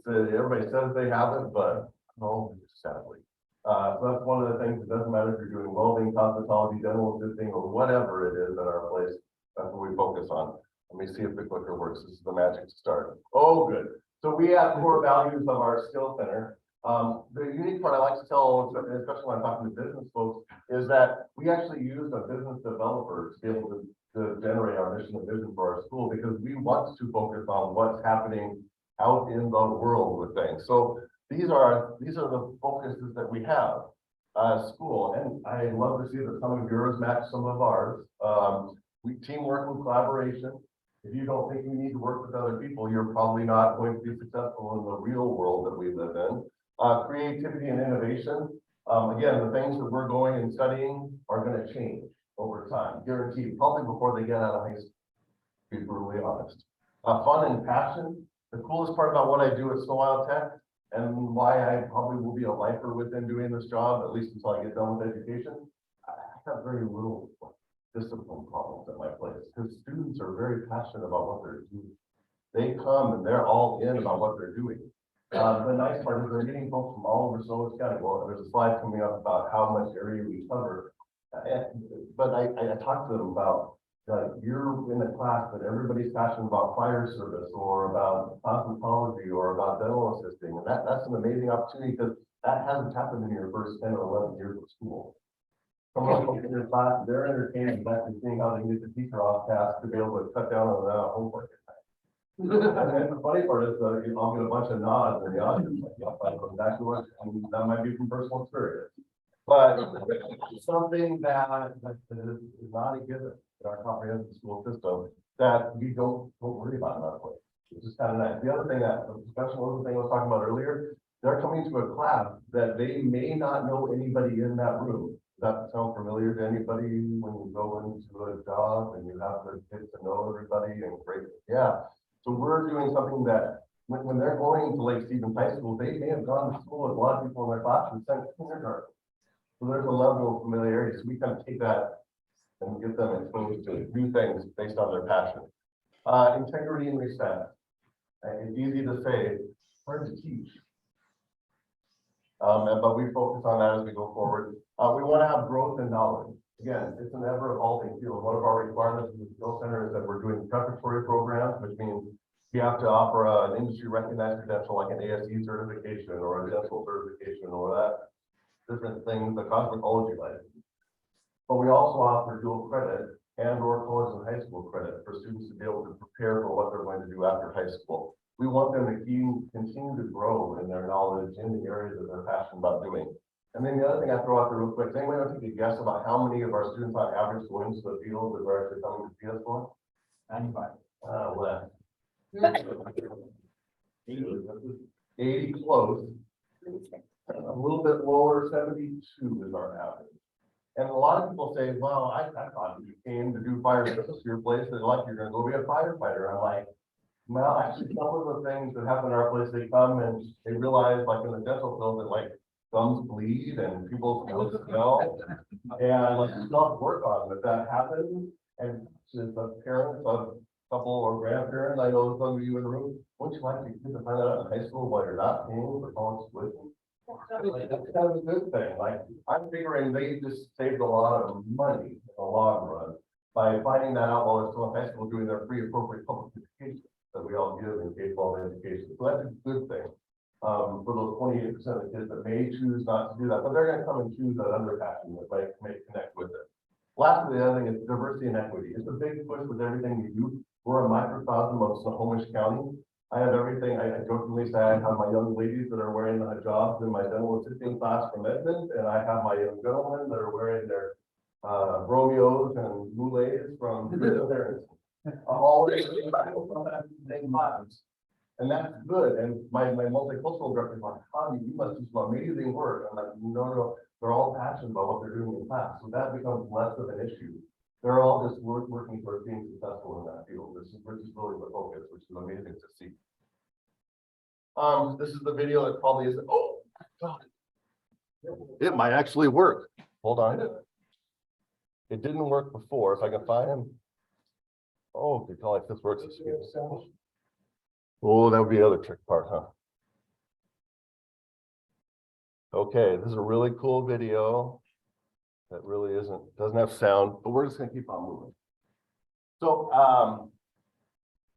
everybody says they have it, but no, sadly. So that's one of the things. It doesn't matter if you're doing welding, cosmetology, dental assisting, or whatever it is at our place. That's what we focus on. Let me see if the clicker works. This is the magic to start. Oh, good. So we have core values of our skill center. The unique part I like to tell, especially when I'm talking to business folks, is that we actually use a business developer to be able to generate our mission and vision for our school, because we want to focus on what's happening out in the world with things. So these are the focuses that we have school, and I love to see that some of yours match some of ours. We teamwork and collaboration. If you don't think you need to work with other people, you're probably not going to be successful in the real world that we live in. Creativity and innovation. Again, the things that we're going and studying are going to change over time, guaranteed, probably before they get out of high school, to be brutally honest. Fun and passion. The coolest part about what I do at Snow Isle Tech, and why I probably will be a lifer within doing this job, at least until I get done with education, I have very little discipline problems at my place, because students are very passionate about what they're doing. They come and they're all in about what they're doing. The nice part is they're getting folks from all over Snohomish County. Well, there's a slide coming up about how much area we cover. But I talked to them about, you're in a class that everybody's passionate about fire service or about cosmetology or about dental assisting. And that's an amazing opportunity, because that hasn't happened in your first 10 or 11 years of school. Some of them in your class, they're entertaining, back and seeing how they can get the teacher off task to be able to cut down on that homework. And then the funny part is, I'll get a bunch of nods in the audience, like, yeah, I know exactly what, and that might be from personal experience. But something that is not a given in our comprehensive school system that we don't worry about in our place. It's just kind of nice. The other thing that the professionalism thing I was talking about earlier, they're coming to a class that they may not know anybody in that room. Does that sound familiar to anybody when you go into a job and you have to get to know everybody and great? Yeah. So we're doing something that when they're going to Lake Stevens High School, they may have gone to school with a lot of people in their classroom since kindergarten. So there's a level of familiarity. So we kind of take that and get them exposed to new things based on their passion. Integrity and respect. It's easy to say, hard to teach. But we focus on that as we go forward. We want to have growth in knowledge. Again, it's an ever evolving field. One of our requirements in the skill center is that we're doing preparatory programs, which means you have to offer an industry recognized credential like an ASE certification or a dental certification or that different things, the cosmetology license. But we also offer dual credit and or college and high school credit for students to be able to prepare for what they're going to do after high school. We want them to continue to grow in their knowledge in the areas that they're passionate about doing. And then the other thing I throw out there real quick, does anyone want to take a guess about how many of our students on average go into the field that we're actually coming to see us for? 95. Less. 80 close. A little bit lower, 72 is our average. And a lot of people say, well, I thought you came to do fire service to your place, and like you're gonna go be a firefighter. I'm like, well, actually, some of the things that happen in our place, they come and they realize, like in the dental field, that like gums bleed and people's nose smell. And like you still have to work on it. If that happens, and to the parents of a couple or grandparents, I know some of you in the room, wouldn't you like your kids to find out in high school while you're not paying for college tuition? That's kind of a good thing. Like, I'm figuring they just saved a lot of money in the long run by finding that out while they're still in high school, doing their free appropriate public education that we all give in K-12 education. So that's a good thing. For those 28% of kids that may choose not to do that, but they're going to come and choose that other passion that may connect with it. Lastly, the other thing is diversity and equity. It's a big push with everything we do. We're a microcosm of Snohomish County. I have everything. I jokingly say I have my young ladies that are wearing jobs in my dental assisting class from Edmond, and I have my young gentlemen that are wearing their Romeos and Moulets from there. All from that same class. And that's good. And my multicultural director is like, Connie, you must do some amazing work. I'm like, no, they're all passionate about what they're doing in class. So that becomes less of an issue. They're all just working towards being successful in that field. This is really the focus, which is amazing to see. This is the video that probably isn't, oh, God. It might actually work. Hold on. It didn't work before. If I can find him. Oh, okay, like this works. Oh, that would be the other trick part, huh? Okay, this is a really cool video. That really doesn't have sound, but we're just gonna keep on moving. So I'm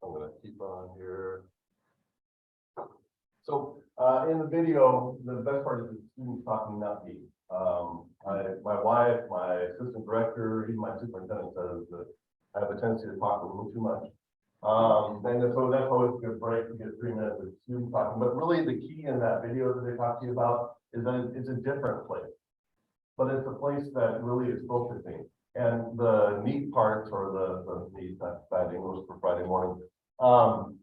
gonna keep on here. So in the video, the best part is the students talking, not me. My wife, my assistant director, even my superintendent says that I have a tendency to talk a little too much. And so that's always a good break to get 3 minutes of students talking. But really the key in that video that they talk to you about is that it's a different place. But it's a place that really is focusing. And the neat part, or the neat, that's bad English for Friday morning,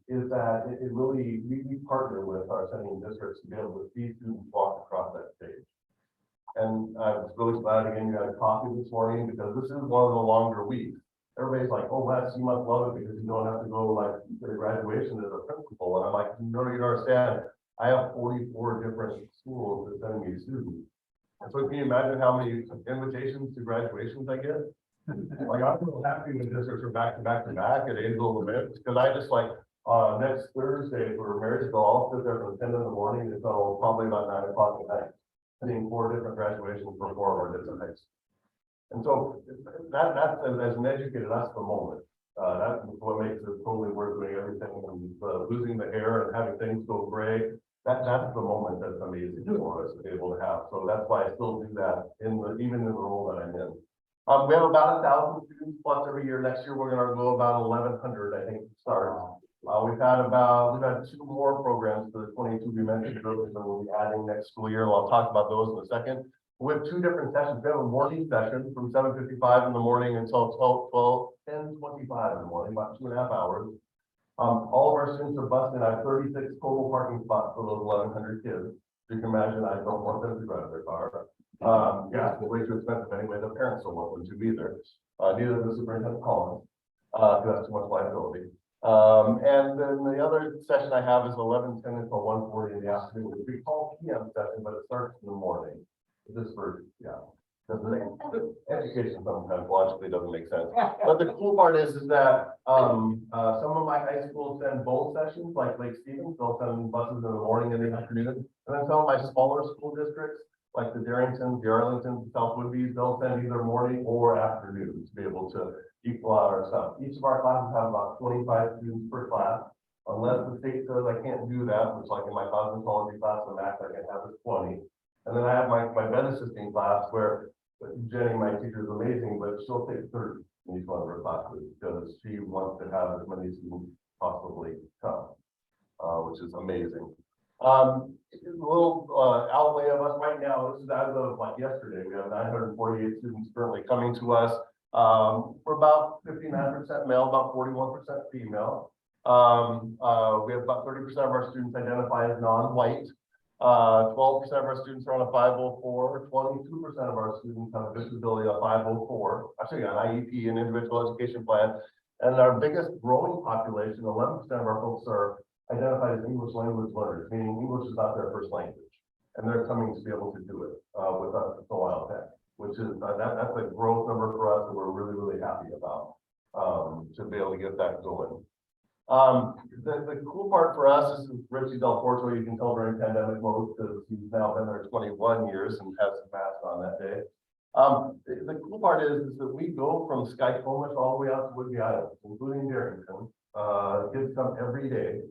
is that it really, we partner with our sending districts to be able to see students walk across that stage. And I was really glad again you had coffee this morning, because this is one of the longer weeks. Everybody's like, oh, Wes, you must love it because you don't have to go like to the graduation as a principal. And I'm like, no, you don't understand. I have 44 different schools that send me students. And so can you imagine how many invitations to graduations I get? Like, I'm so happy when districts are back to back to back at Angel events, because I just like, next Thursday for Marysville, I'll sit there from 10 in the morning until probably about 9 o'clock at night, seeing 4 different graduations for 4 different nights. And so that's as an educator, that's the moment. That's what makes it totally worth doing everything, and losing the hair and having things go gray. That's the moment that's amazing for us to be able to have. So that's why I still do that even in the role that I'm in. We have about 1,000 students plus every year. Next year, we're going to go about 1,100, I think, to start. We've had 2 more programs to the 22 we mentioned earlier that we'll be adding next school year. And I'll talk about those in a second. We have 2 different sessions. We have a morning session from 7:55 in the morning until 10:25 in the morning, about 2.5 hours. All of our students are bused in. I have 36 total parking spots for those 1,100 kids. So you can imagine I don't want them to drive their car. Yeah, it's way too expensive anyway. The parents don't want them to either. Neither does the superintendent Collins, because that's too much liability. And then the other session I have is 11:10 until 1:40 in the afternoon, which we call PM session, but it starts in the morning. This version, yeah. Education sometimes logically doesn't make sense. But the cool part is that, some of my high schools send both sessions, like Lake Stevens, they'll send buses in the morning and the afternoon. And then some of my smaller school districts, like the Darringtons, the Arlingtons, the South Woodbys, they'll send either morning or afternoon to be able to equal out our stuff. Each of our classes have about 25 students per class. Unless the state says I can't do that, which like in my cosmetology class, the max I can have is 20. And then I have my bed assisting class where Jenny, my teacher, is amazing, but she'll take 30 in each one of her classes because she wants to have as many students possibly come, which is amazing. A little outlay of us right now, this is as of like yesterday, we have 948 students currently coming to us. We're about 59% male, about 41% female. We have about 30% of our students identify as non-white. 12% of our students are on a 504, 22% of our students have a disability on 504, actually an IEP, an individual education plan. And our biggest growing population, 11% of our folks are identified as English language learners, meaning English is not their first language. And they're coming to be able to do it with us at Wild Tech, which is, that's a growth number for us that we're really, really happy about, to be able to get that going. The cool part for us is Richie Del Porto, you can tell during pandemic mode because he's now been there 21 years and has a mask on that day. The cool part is that we go from Skycomish all the way out to Woodby Island, including Darrington. Kids come every day.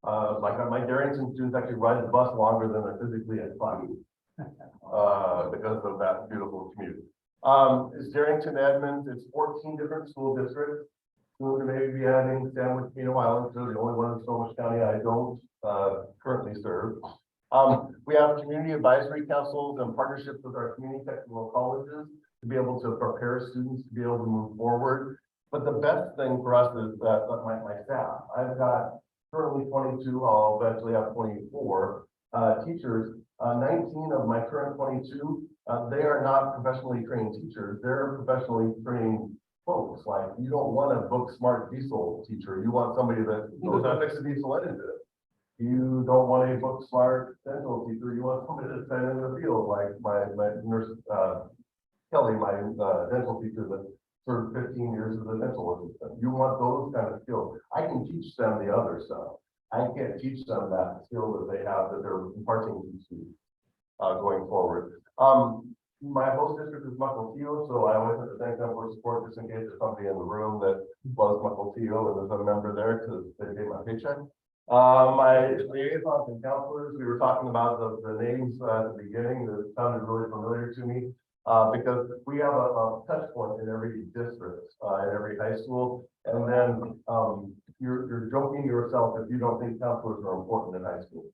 Like my Darrington students actually ride the bus longer than they're physically at class because of that beautiful commute. It's Darrington, Edmonds, it's 14 different school districts. Soon to maybe be adding Sandwich, Island, so the only one in Snohomish County I don't currently serve. We have community advisory councils and partnerships with our community technical colleges to be able to prepare students to be able to move forward. But the best thing for us is that my staff, I've got currently 22, I'll eventually have 24 teachers. 19 of my current 22, they are not professionally trained teachers, they're professionally trained folks. Like, you don't want a book smart diesel teacher, you want somebody that knows how to fix a diesel engine. You don't want a book smart dental teacher, you want somebody that's been in the field, like my nurse Kelly, my dental teacher that served 15 years as a dental assistant. You want those kind of skills. I can teach them the other stuff. I can't teach them that skill that they have that they're imparting to students going forward. My host district is Mukilteo, so I always have to thank them for support, just in case there's somebody in the room that loves Mukilteo and there's a member there because they pay my paycheck. My liaisons and counselors, we were talking about the names at the beginning that sounded really familiar to me because we have a touch point in every district, in every high school. And then you're joking yourself if you don't think counselors are important in high school.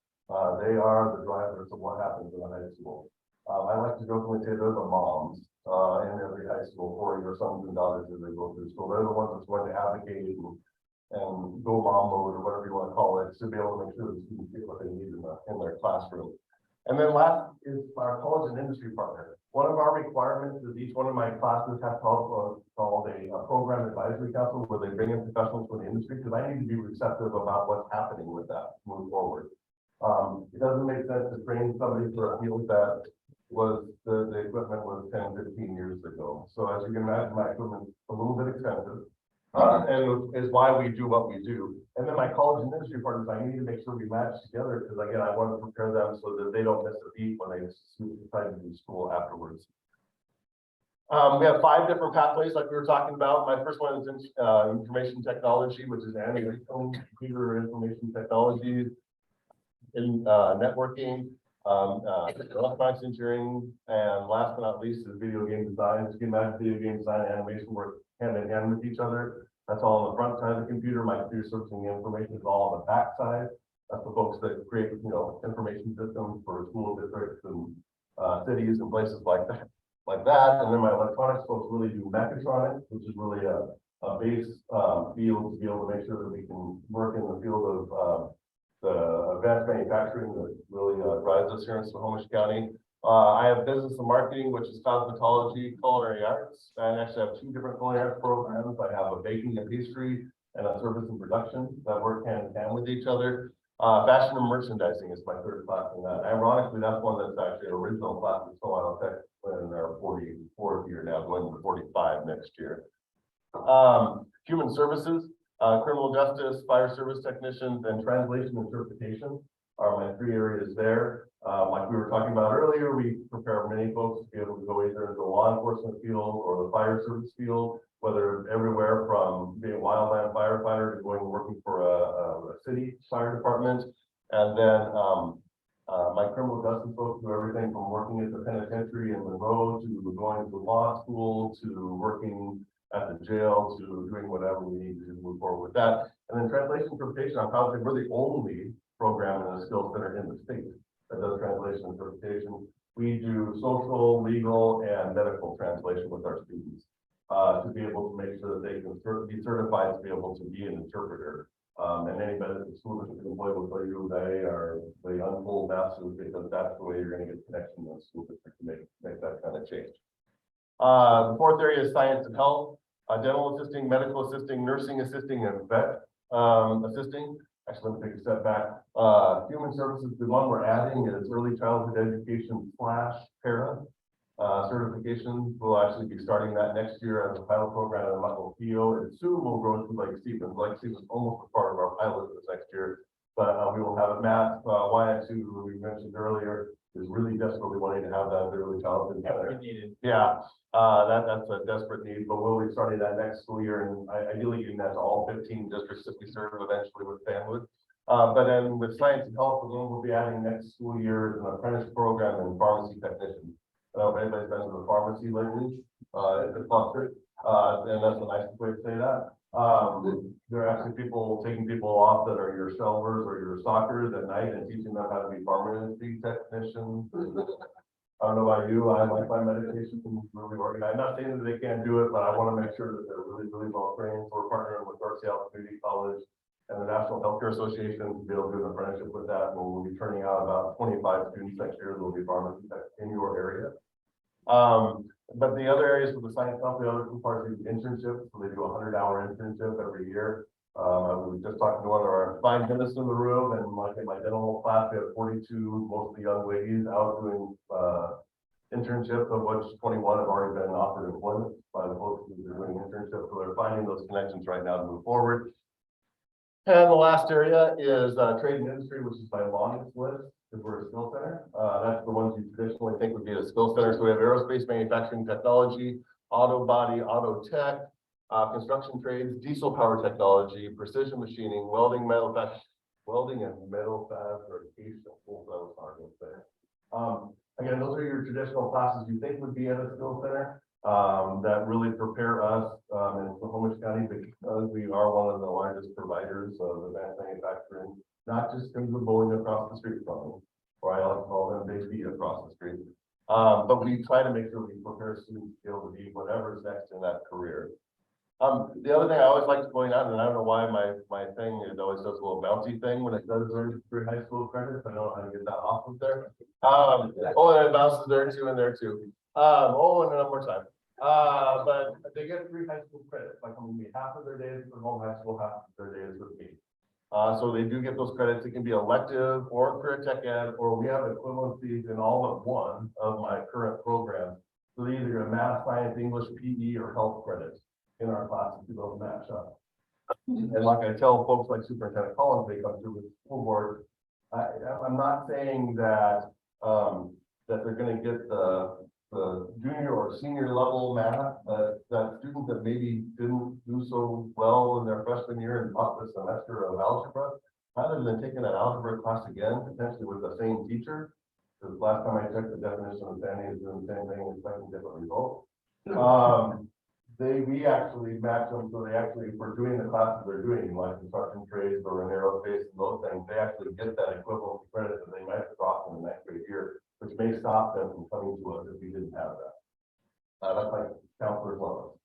They are the drivers of what happens in a high school. I like to jokingly say they're the moms in every high school for your sons and daughters as they go through school. They're the ones that's going to advocate and go mom mode or whatever you want to call it to be able to make sure the students get what they need in their classroom. And then last is our college and industry partner. One of our requirements is each one of my classes has called a program advisory council where they bring in professionals from the industry because I need to be receptive about what's happening with that moving forward. It doesn't make sense to train somebody for a field that was the equipment was 10, 15 years ago. So as you can imagine, my equipment's a little bit expensive. And is why we do what we do. And then my college and industry partners, I need to make sure we match together because again, I want to prepare them so that they don't miss a beat when they decide to do school afterwards. We have 5 different pathways like we were talking about. My first one is information technology, which is computer information technology, in networking, electronics engineering, and last but not least is video game design. As you can imagine, video game design and animation work hand in hand with each other. That's all on the front side of the computer. My computer searching information is all on the back side. That's the folks that create, information systems for school districts and cities and places like that. And then my electronics folks really do mechatronics, which is really a base field to be able to make sure that we can work in the field of the advanced manufacturing that really drives us here in Snohomish County. I have business and marketing, which is cosmetology, culinary arts. I actually have 2 different culinary arts programs. I have a baking and pastry and a service and production that work hand in hand with each other. Fashion and merchandising is my third class in that. Ironically, that's one that's actually an original class in Solano Tech in our 44th year now, going to 45 next year. Human services, criminal justice, fire service technicians, and translation and interpretation are my 3 areas there. Like we were talking about earlier, we prepare many folks to be able to go either into the law enforcement field or the fire service field, whether everywhere from being a wildland firefighter to going and working for a city fire department. And then my criminal justice folks do everything from working at the penitentiary in Monroe to going to law school to working at the jail to doing whatever we need to move forward with that. And then translation interpretation, I'm probably we're the only program in the skills center in the state that does translation interpretation. We do social, legal, and medical translation with our students to be able to make sure that they can be certified to be able to be an interpreter. And anybody at the school that can employ will tell you they are the untold masters because that's the way you're going to get connection in the school district to make that kind of change. The 4th area is science and health, dental assisting, medical assisting, nursing assisting, and vet assisting. Actually, let me take a step back. Human services, the one we're adding is early childhood education / para certification. We'll actually be starting that next year as a pilot program at Macopio, and soon we'll grow to Lake Stevens. Lake Stevens is almost a part of our pilot this next year, but we will have it. Matt Wyatt, who we mentioned earlier, is really desperately wanting to have that early childhood. Yeah, that's a desperate need, but we'll be starting that next school year and ideally getting that to all 15 districts that we serve eventually with Fanwood. But then with science and health, we'll be adding next school year an apprentice program in pharmacy technician. I don't know if anybody's been to the pharmacy lately, it's a cluster, and that's the nicest way to say that. They're actually taking people off that are your shelvers or your stalkers at night and teaching them how to be pharmacy technicians. I don't know about you, I like my medication really organized. I'm not saying that they can't do it, but I want to make sure that they're really, really well trained. So we're partnering with Garcia Community College and the National Healthcare Association to be able to do an apprenticeship with that. And we'll be turning out about 25 students next year that will be pharmacy tech in your area. But the other areas for the science stuff, the other 2 parts is internships. So they do a 100-hour internship every year. We were just talking to one of our fine dentists in the room, and like in my dental class, we have 42 mostly young ladies out doing internships, of which 21 have already been offered employment by the folks who are doing internships. So they're finding those connections right now to move forward. And the last area is trade and industry, which is my longest list, because we're a skill center. That's the ones you traditionally think would be a skill center. So we have aerospace manufacturing technology, auto body, auto tech, construction trades, diesel power technology, precision machining, welding, welding and metal fabrication. Again, those are your traditional classes you think would be at a skill center that really prepare us in Snohomish County because we are one of the largest providers of advanced manufacturing, not just because we're bowling across the street from them, or I like to call them big feet across the street. But we try to make sure we prepare students to be able to be whatever's next in that career. The other thing I always like to point out, and I don't know why my thing, it always does a little bouncy thing when it does for high school credits. I don't know how to get that off of there. Oh, and it bounces there too, and there too. And one more time. But they get 3 high school credits, like I'm gonna be half of their days for home high school, half of their days with me. So they do get those credits. It can be elective or career tech ed, or we have equivalencies in all but one of my current programs. So they either get math, science, English, PE, or health credits in our classes to go match up. And like I tell folks like Superintendent Collins, they come to the school board. I'm not saying that that they're going to get the junior or senior level math, that students that maybe didn't do so well in their freshman year and taught the semester of algebra, rather than taking that algebra class again, potentially with the same teacher. Because last time I checked, the definition of insanity is doing the same thing and expecting different results. We actually match them, so they actually, for doing the classes they're doing, like construction trades or in aerospace and those things, they actually get that equivalent credit that they might have dropped in the next grade year, which may stop them from coming to us if we didn't have that. That's like counselors love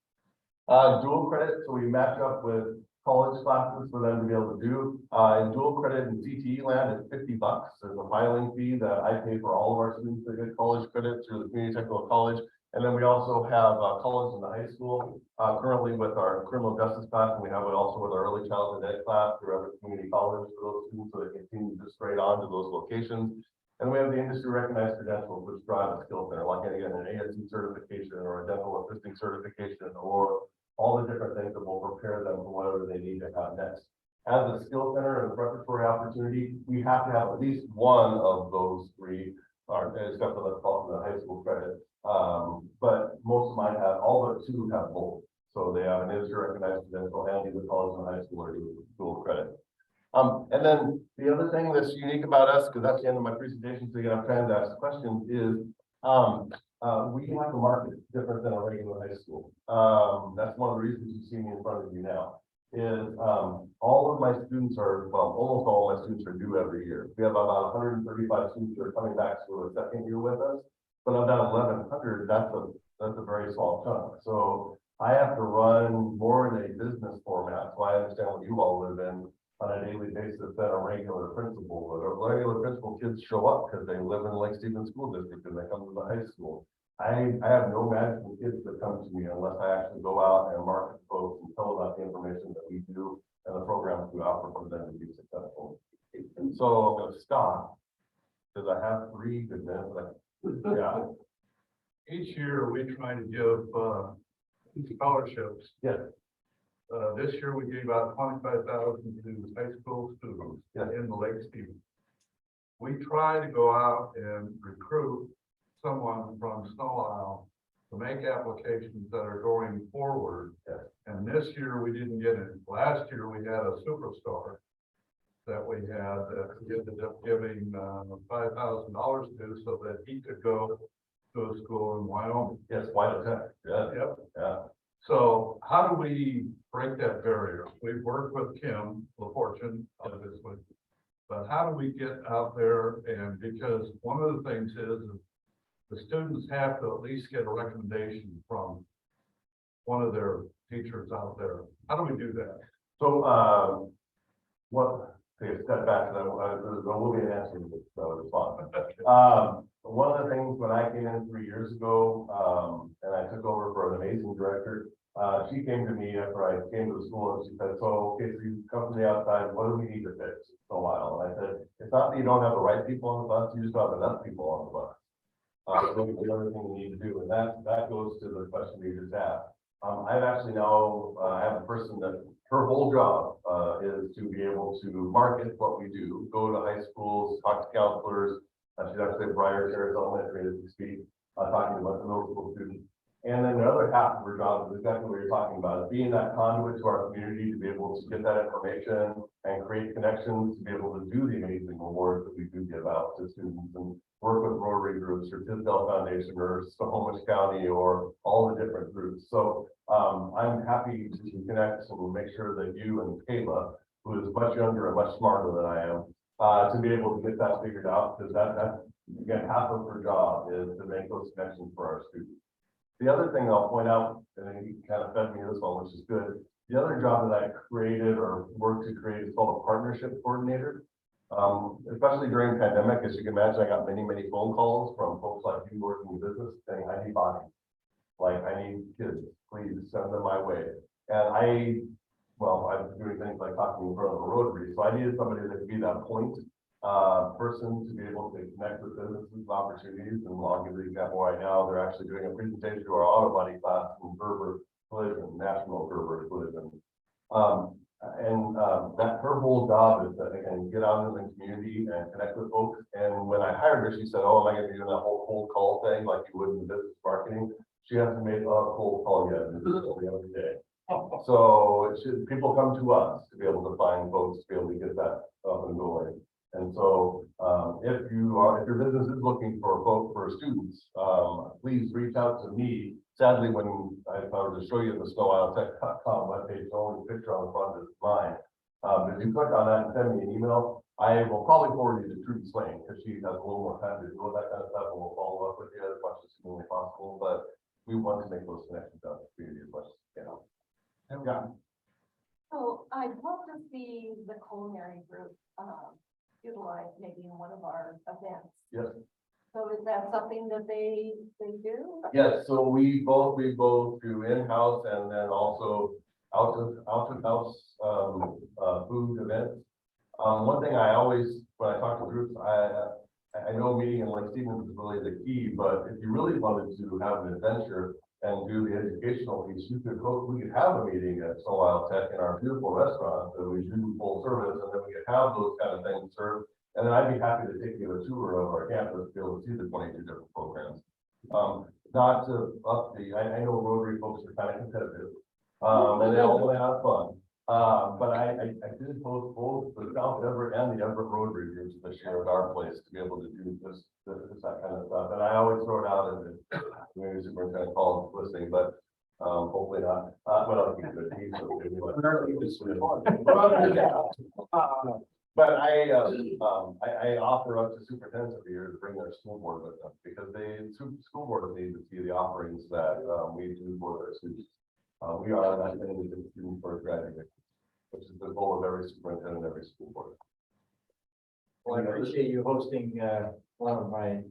us. Dual credit, so we match up with college classes for them to be able to do. In dual credit in CTE land, it's $50. There's a filing fee that I pay for all of our students that get college credit through the community technical college. And then we also have college and the high school, currently with our criminal justice class, and we have it also with our early childhood ed class through Everett Community College for those students, so they continue just straight on to those locations. And we have the industry recognized credentials, which drive a skill center, like again, an ASC certification or a dental assisting certification, or all the different things that will prepare them for whatever they need to have next. As a skill center and a preparatory opportunity, we have to have at least one of those three, except for the high school credit. But most of mine have, all but two have both. So they have an industry recognized credential and either college and high school or dual credit. And then the other thing that's unique about us, because that's the end of my presentation, so I'm trying to ask questions, is we have to market different than a regular high school. That's one of the reasons you see me in front of you now. Is all of my students are, well, almost all of my students are due every year. We have about 135 students who are coming back to a second year with us, but of that 1,100, that's a very small chunk. So I have to run more in a business format, so I understand what you all live in on a daily basis than a regular principal. But a regular principal kids show up because they live in Lake Stevens School District and they come to the high school. I have no magical kids that come to me unless I actually go out and market folks and tell about the information that we do and the programs we offer for them to be successful. And so I'm going to stop because I have 3 good minutes. Yeah. Each year we try to give scholarships. Yes. This year we gave out 25,000 to high school students in the Lake Stevens. We try to go out and recruit someone from Snow Isle to make applications that are going forward. And this year we didn't get it. Last year we had a superstar that we had that we ended up giving $5,000 to so that he could go to a school in Wyoming. Yes, Wyoming Tech. Yeah. Yep. Yeah. So how do we break that barrier? We've worked with Kim LaFortune, obviously, but how do we get out there? And because one of the things is the students have to at least get a recommendation from one of their teachers out there. How do we do that? So, take a step back, there will be an answer to this response. One of the things when I came in 3 years ago, and I took over for an amazing director, she came to me after I came to the school and she said, so, okay, so you come from the outside, what do we need to fix for a while? And I said, it's not that you don't have the right people on the bus, you just don't have enough people on the bus. The other thing we need to do, and that goes to the question we just asked. I've actually now, I have a person that her whole job is to be able to market what we do, go to high schools, talk to counselors. She's actually at Briar Terrace Elementary as we speak, talking about the middle school students. And then the other half of her job is exactly what you're talking about, being that conduit to our community to be able to get that information and create connections to be able to do the amazing awards that we do give out to students and work with Rotary groups or Tisdale Foundation or Snohomish County or all the different groups. So I'm happy to connect and make sure that you and Kayla, who is much younger and much smarter than I am, to be able to get that figured out, because that again, half of her job is to make those connections for our students. The other thing I'll point out, and then you kind of fed me this one, which is good. The other job that I created or worked to create is called a partnership coordinator. Especially during the pandemic, as you can imagine, I got many phone calls from folks like you working in business saying, I need bodies. Like, I need kids, please send them my way. And I was doing things like talking in front of a Rotary. So I needed somebody that could be that point person to be able to connect with businesses, opportunities. And I'll give you an example right now. They're actually doing a presentation to our auto body class in Gerber Collision, National Gerber Collision. That her whole job is that they can get out in the community and connect with folks. And when I hired her, she said, oh, am I going to be doing that whole cold call thing like you would in business marketing? She hasn't made a cold call yet every day. So people come to us to be able to find folks to be able to get that up and going. And so if your business is looking for folks, for students, please reach out to me. Sadly, if I were to show you the SnowIsleTech.com webpage, the only picture on the front is mine. If you click on that and send me an email, I will probably forward you to Trudy Swain because she has a little more time to do all that kind of stuff, and we'll follow up with you as much as humanly possible. But we want to make those connections out to the community as much as we can. Yeah. So I'd love to see the culinary group utilized maybe in one of our events. Yes. So is that something that they do? Yes, so we both do in-house and then also out-of-house, food events. One thing I always, when I talk to groups, I know meeting in Lake Stevens is really the key, but if you really wanted to have an adventure and do the educational piece, we could have a meeting at Snowwild Tech in our beautiful restaurant, that we do full service, and then we could have those kind of things served. And then I'd be happy to take you a tour of our campus, to be able to see the 22 different programs. Not to up the, I know Rotary folks are kind of competitive, and they all want to have fun. But I did post both the South Everett and the Everett Rotary groups this year at our place to be able to do that kind of stuff. And I always throw it out as a community superintendent call listening, but hopefully not. But I'll keep it. But I offer up to superintendents every year to bring their school board with them, because school boards need to see the offerings that we do for their students. We are that thing that student for graduation, which is the goal of every superintendent, every school board. Well, I appreciate you hosting, one of my,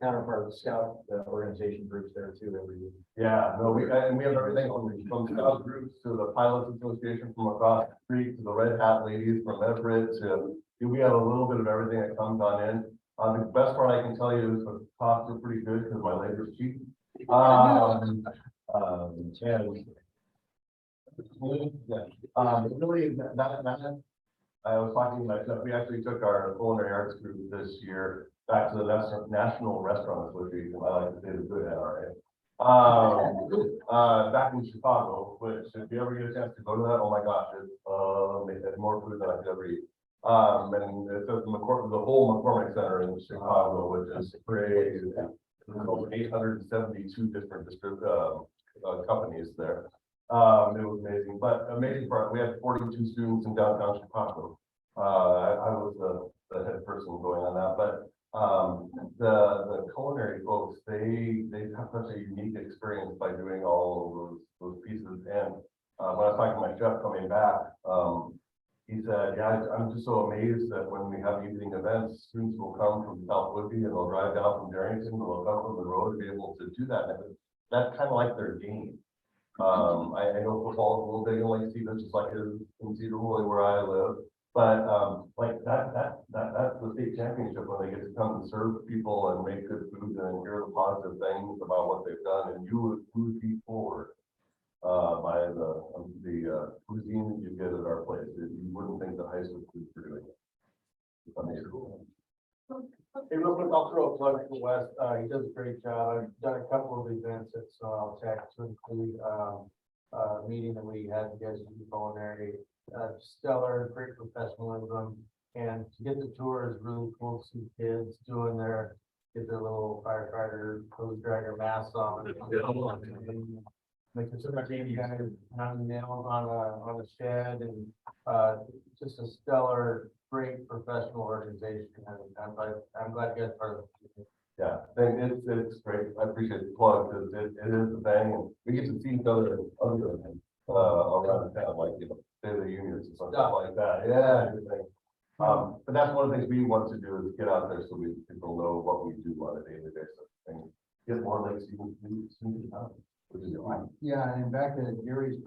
counterpart scout organization groups there too every year. Yeah, no, we have everything from scout groups to the pilots association from across the street to the Red Hat ladies from Everett to, we have a little bit of everything that comes on in. The best part I can tell you is the costs are pretty good because my labor's cheap. Really, that, I was talking about, we actually took our culinary arts group this year back to the National Restaurant Association. I like to say the good NRA. Back in Chicago, which if you ever get a chance to go to that, oh my gosh, they had more food than I could ever eat. And it's the whole McCormick Center in Chicago, which is crazy. There's over 872 different companies there. It was amazing, but amazing part, we had 42 students in downtown Chicago. I was the head person going on that, but the culinary folks, they have such a unique experience by doing all of those pieces. And when I was talking to my chef coming back, he said, yeah, I'm just so amazed that when we have evening events, students will come from South Whitby and they'll drive down from Darrington, they'll come from the road to be able to do that. And that's kind of like their game. I know football is a little big in Lake Stevens, just like it is in Cedar Woolley where I live. But like that's the state championship when they get to come and serve people and make good food and hear the positive things about what they've done, and you would be floored by the cuisine that you get at our place. You wouldn't think the high school kids were doing it. It's amazing. Hey, real quick, I'll throw a plug for Wes. He does a great job. I've done a couple of events at Snowwild Tech to include a meeting that we had to get to culinary, stellar, great professionalism. And to get the tour is really cool to see kids doing get their little firefighter, clothes dragger masks on. Like the super team kind of pounding nails on a shed, and just a stellar, great professional organization. And I'm glad you guys are part of it. Yeah, and it's great. I appreciate the plug because it is the thing, and we get to see each other at other events around town, like State of the Unions and something like that. Yeah, good thing. But that's one of the things we want to do is get out there so people know what we do on a daily basis and get more like students, which is fine. Yeah, and back to Gary's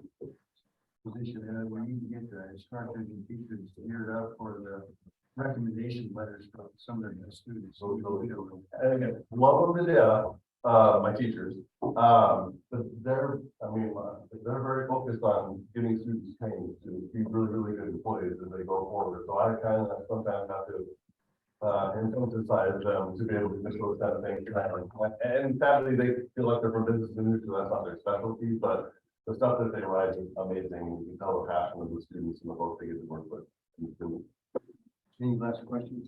position, we need to get the instructors and teachers geared up for the recommendation letters from some of the students. So Love them to death, my teachers. But they're very focused on getting students trained to be really, really good employees as they go forward. So I kind of sometimes have to emphasize them to be able to do those kind of things. And sadly, they feel like they're from business industry, so that's not their specialty, but the stuff that they write is amazing. You can tell the passion of the students and the folks they get to work with. Any last questions?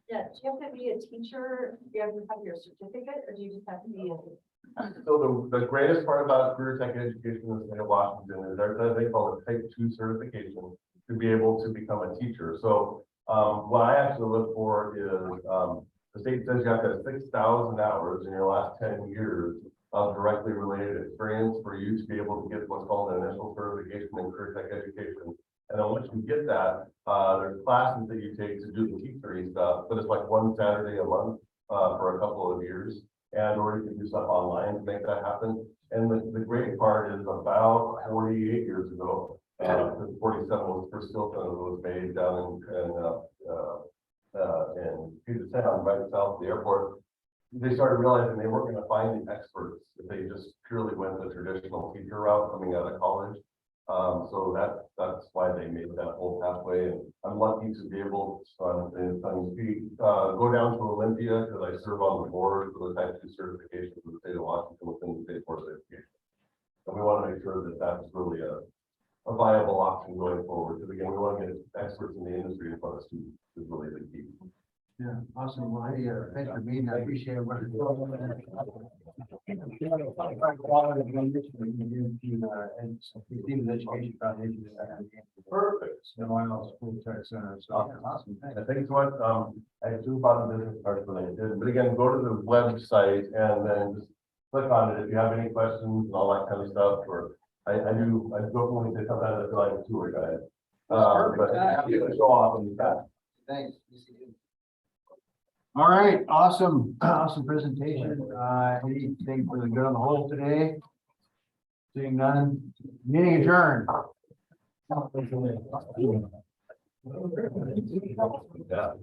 Yeah, do you have to be a teacher? Do you have to have your certificate, or do you just have to be So the greatest part about career tech education in the state of Washington is they call it Type 2 certification to be able to become a teacher. So what I actually look for is the state says you have to have 6,000 hours in your last 10 years of directly related experience for you to be able to get what's called an initial certification in career tech education. And then once you get that, there's classes that you take to do the teachery stuff, but it's like one Saturday a month. for a couple of years. And or you can do stuff online to make that happen. And the great part is about 48 years ago, 47 was the first Stilton that was made down in Puget Sound, right south of the airport. They started realizing they weren't gonna find the experts if they just purely went the traditional teacher route coming out of college. So that's why they made that whole pathway, and I'm lucky to be able to, go down to Olympia, because I serve on the board for the type 2 certification for the state of Washington within the state board of education. And we want to make sure that that's really a viable option going forward, because again, we want to get experts in the industry in front of students, is really the key. Yeah, awesome. Well, hey, thanks for being here. I appreciate what you're doing. Education Foundation. Perfect. School Tech Center. So awesome. I think it's what, I do about the business cards when I did, but again, go to the website and then just click on it if you have any questions and all that kind of stuff, or I definitely did sometimes I feel like a tour guide. But you can go off and that. Thanks. All right, awesome, awesome presentation. Anything for the good on the whole today? Seeing none, meeting adjourned. Yeah.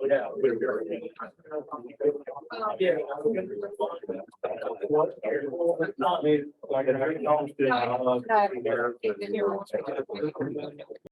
Yeah.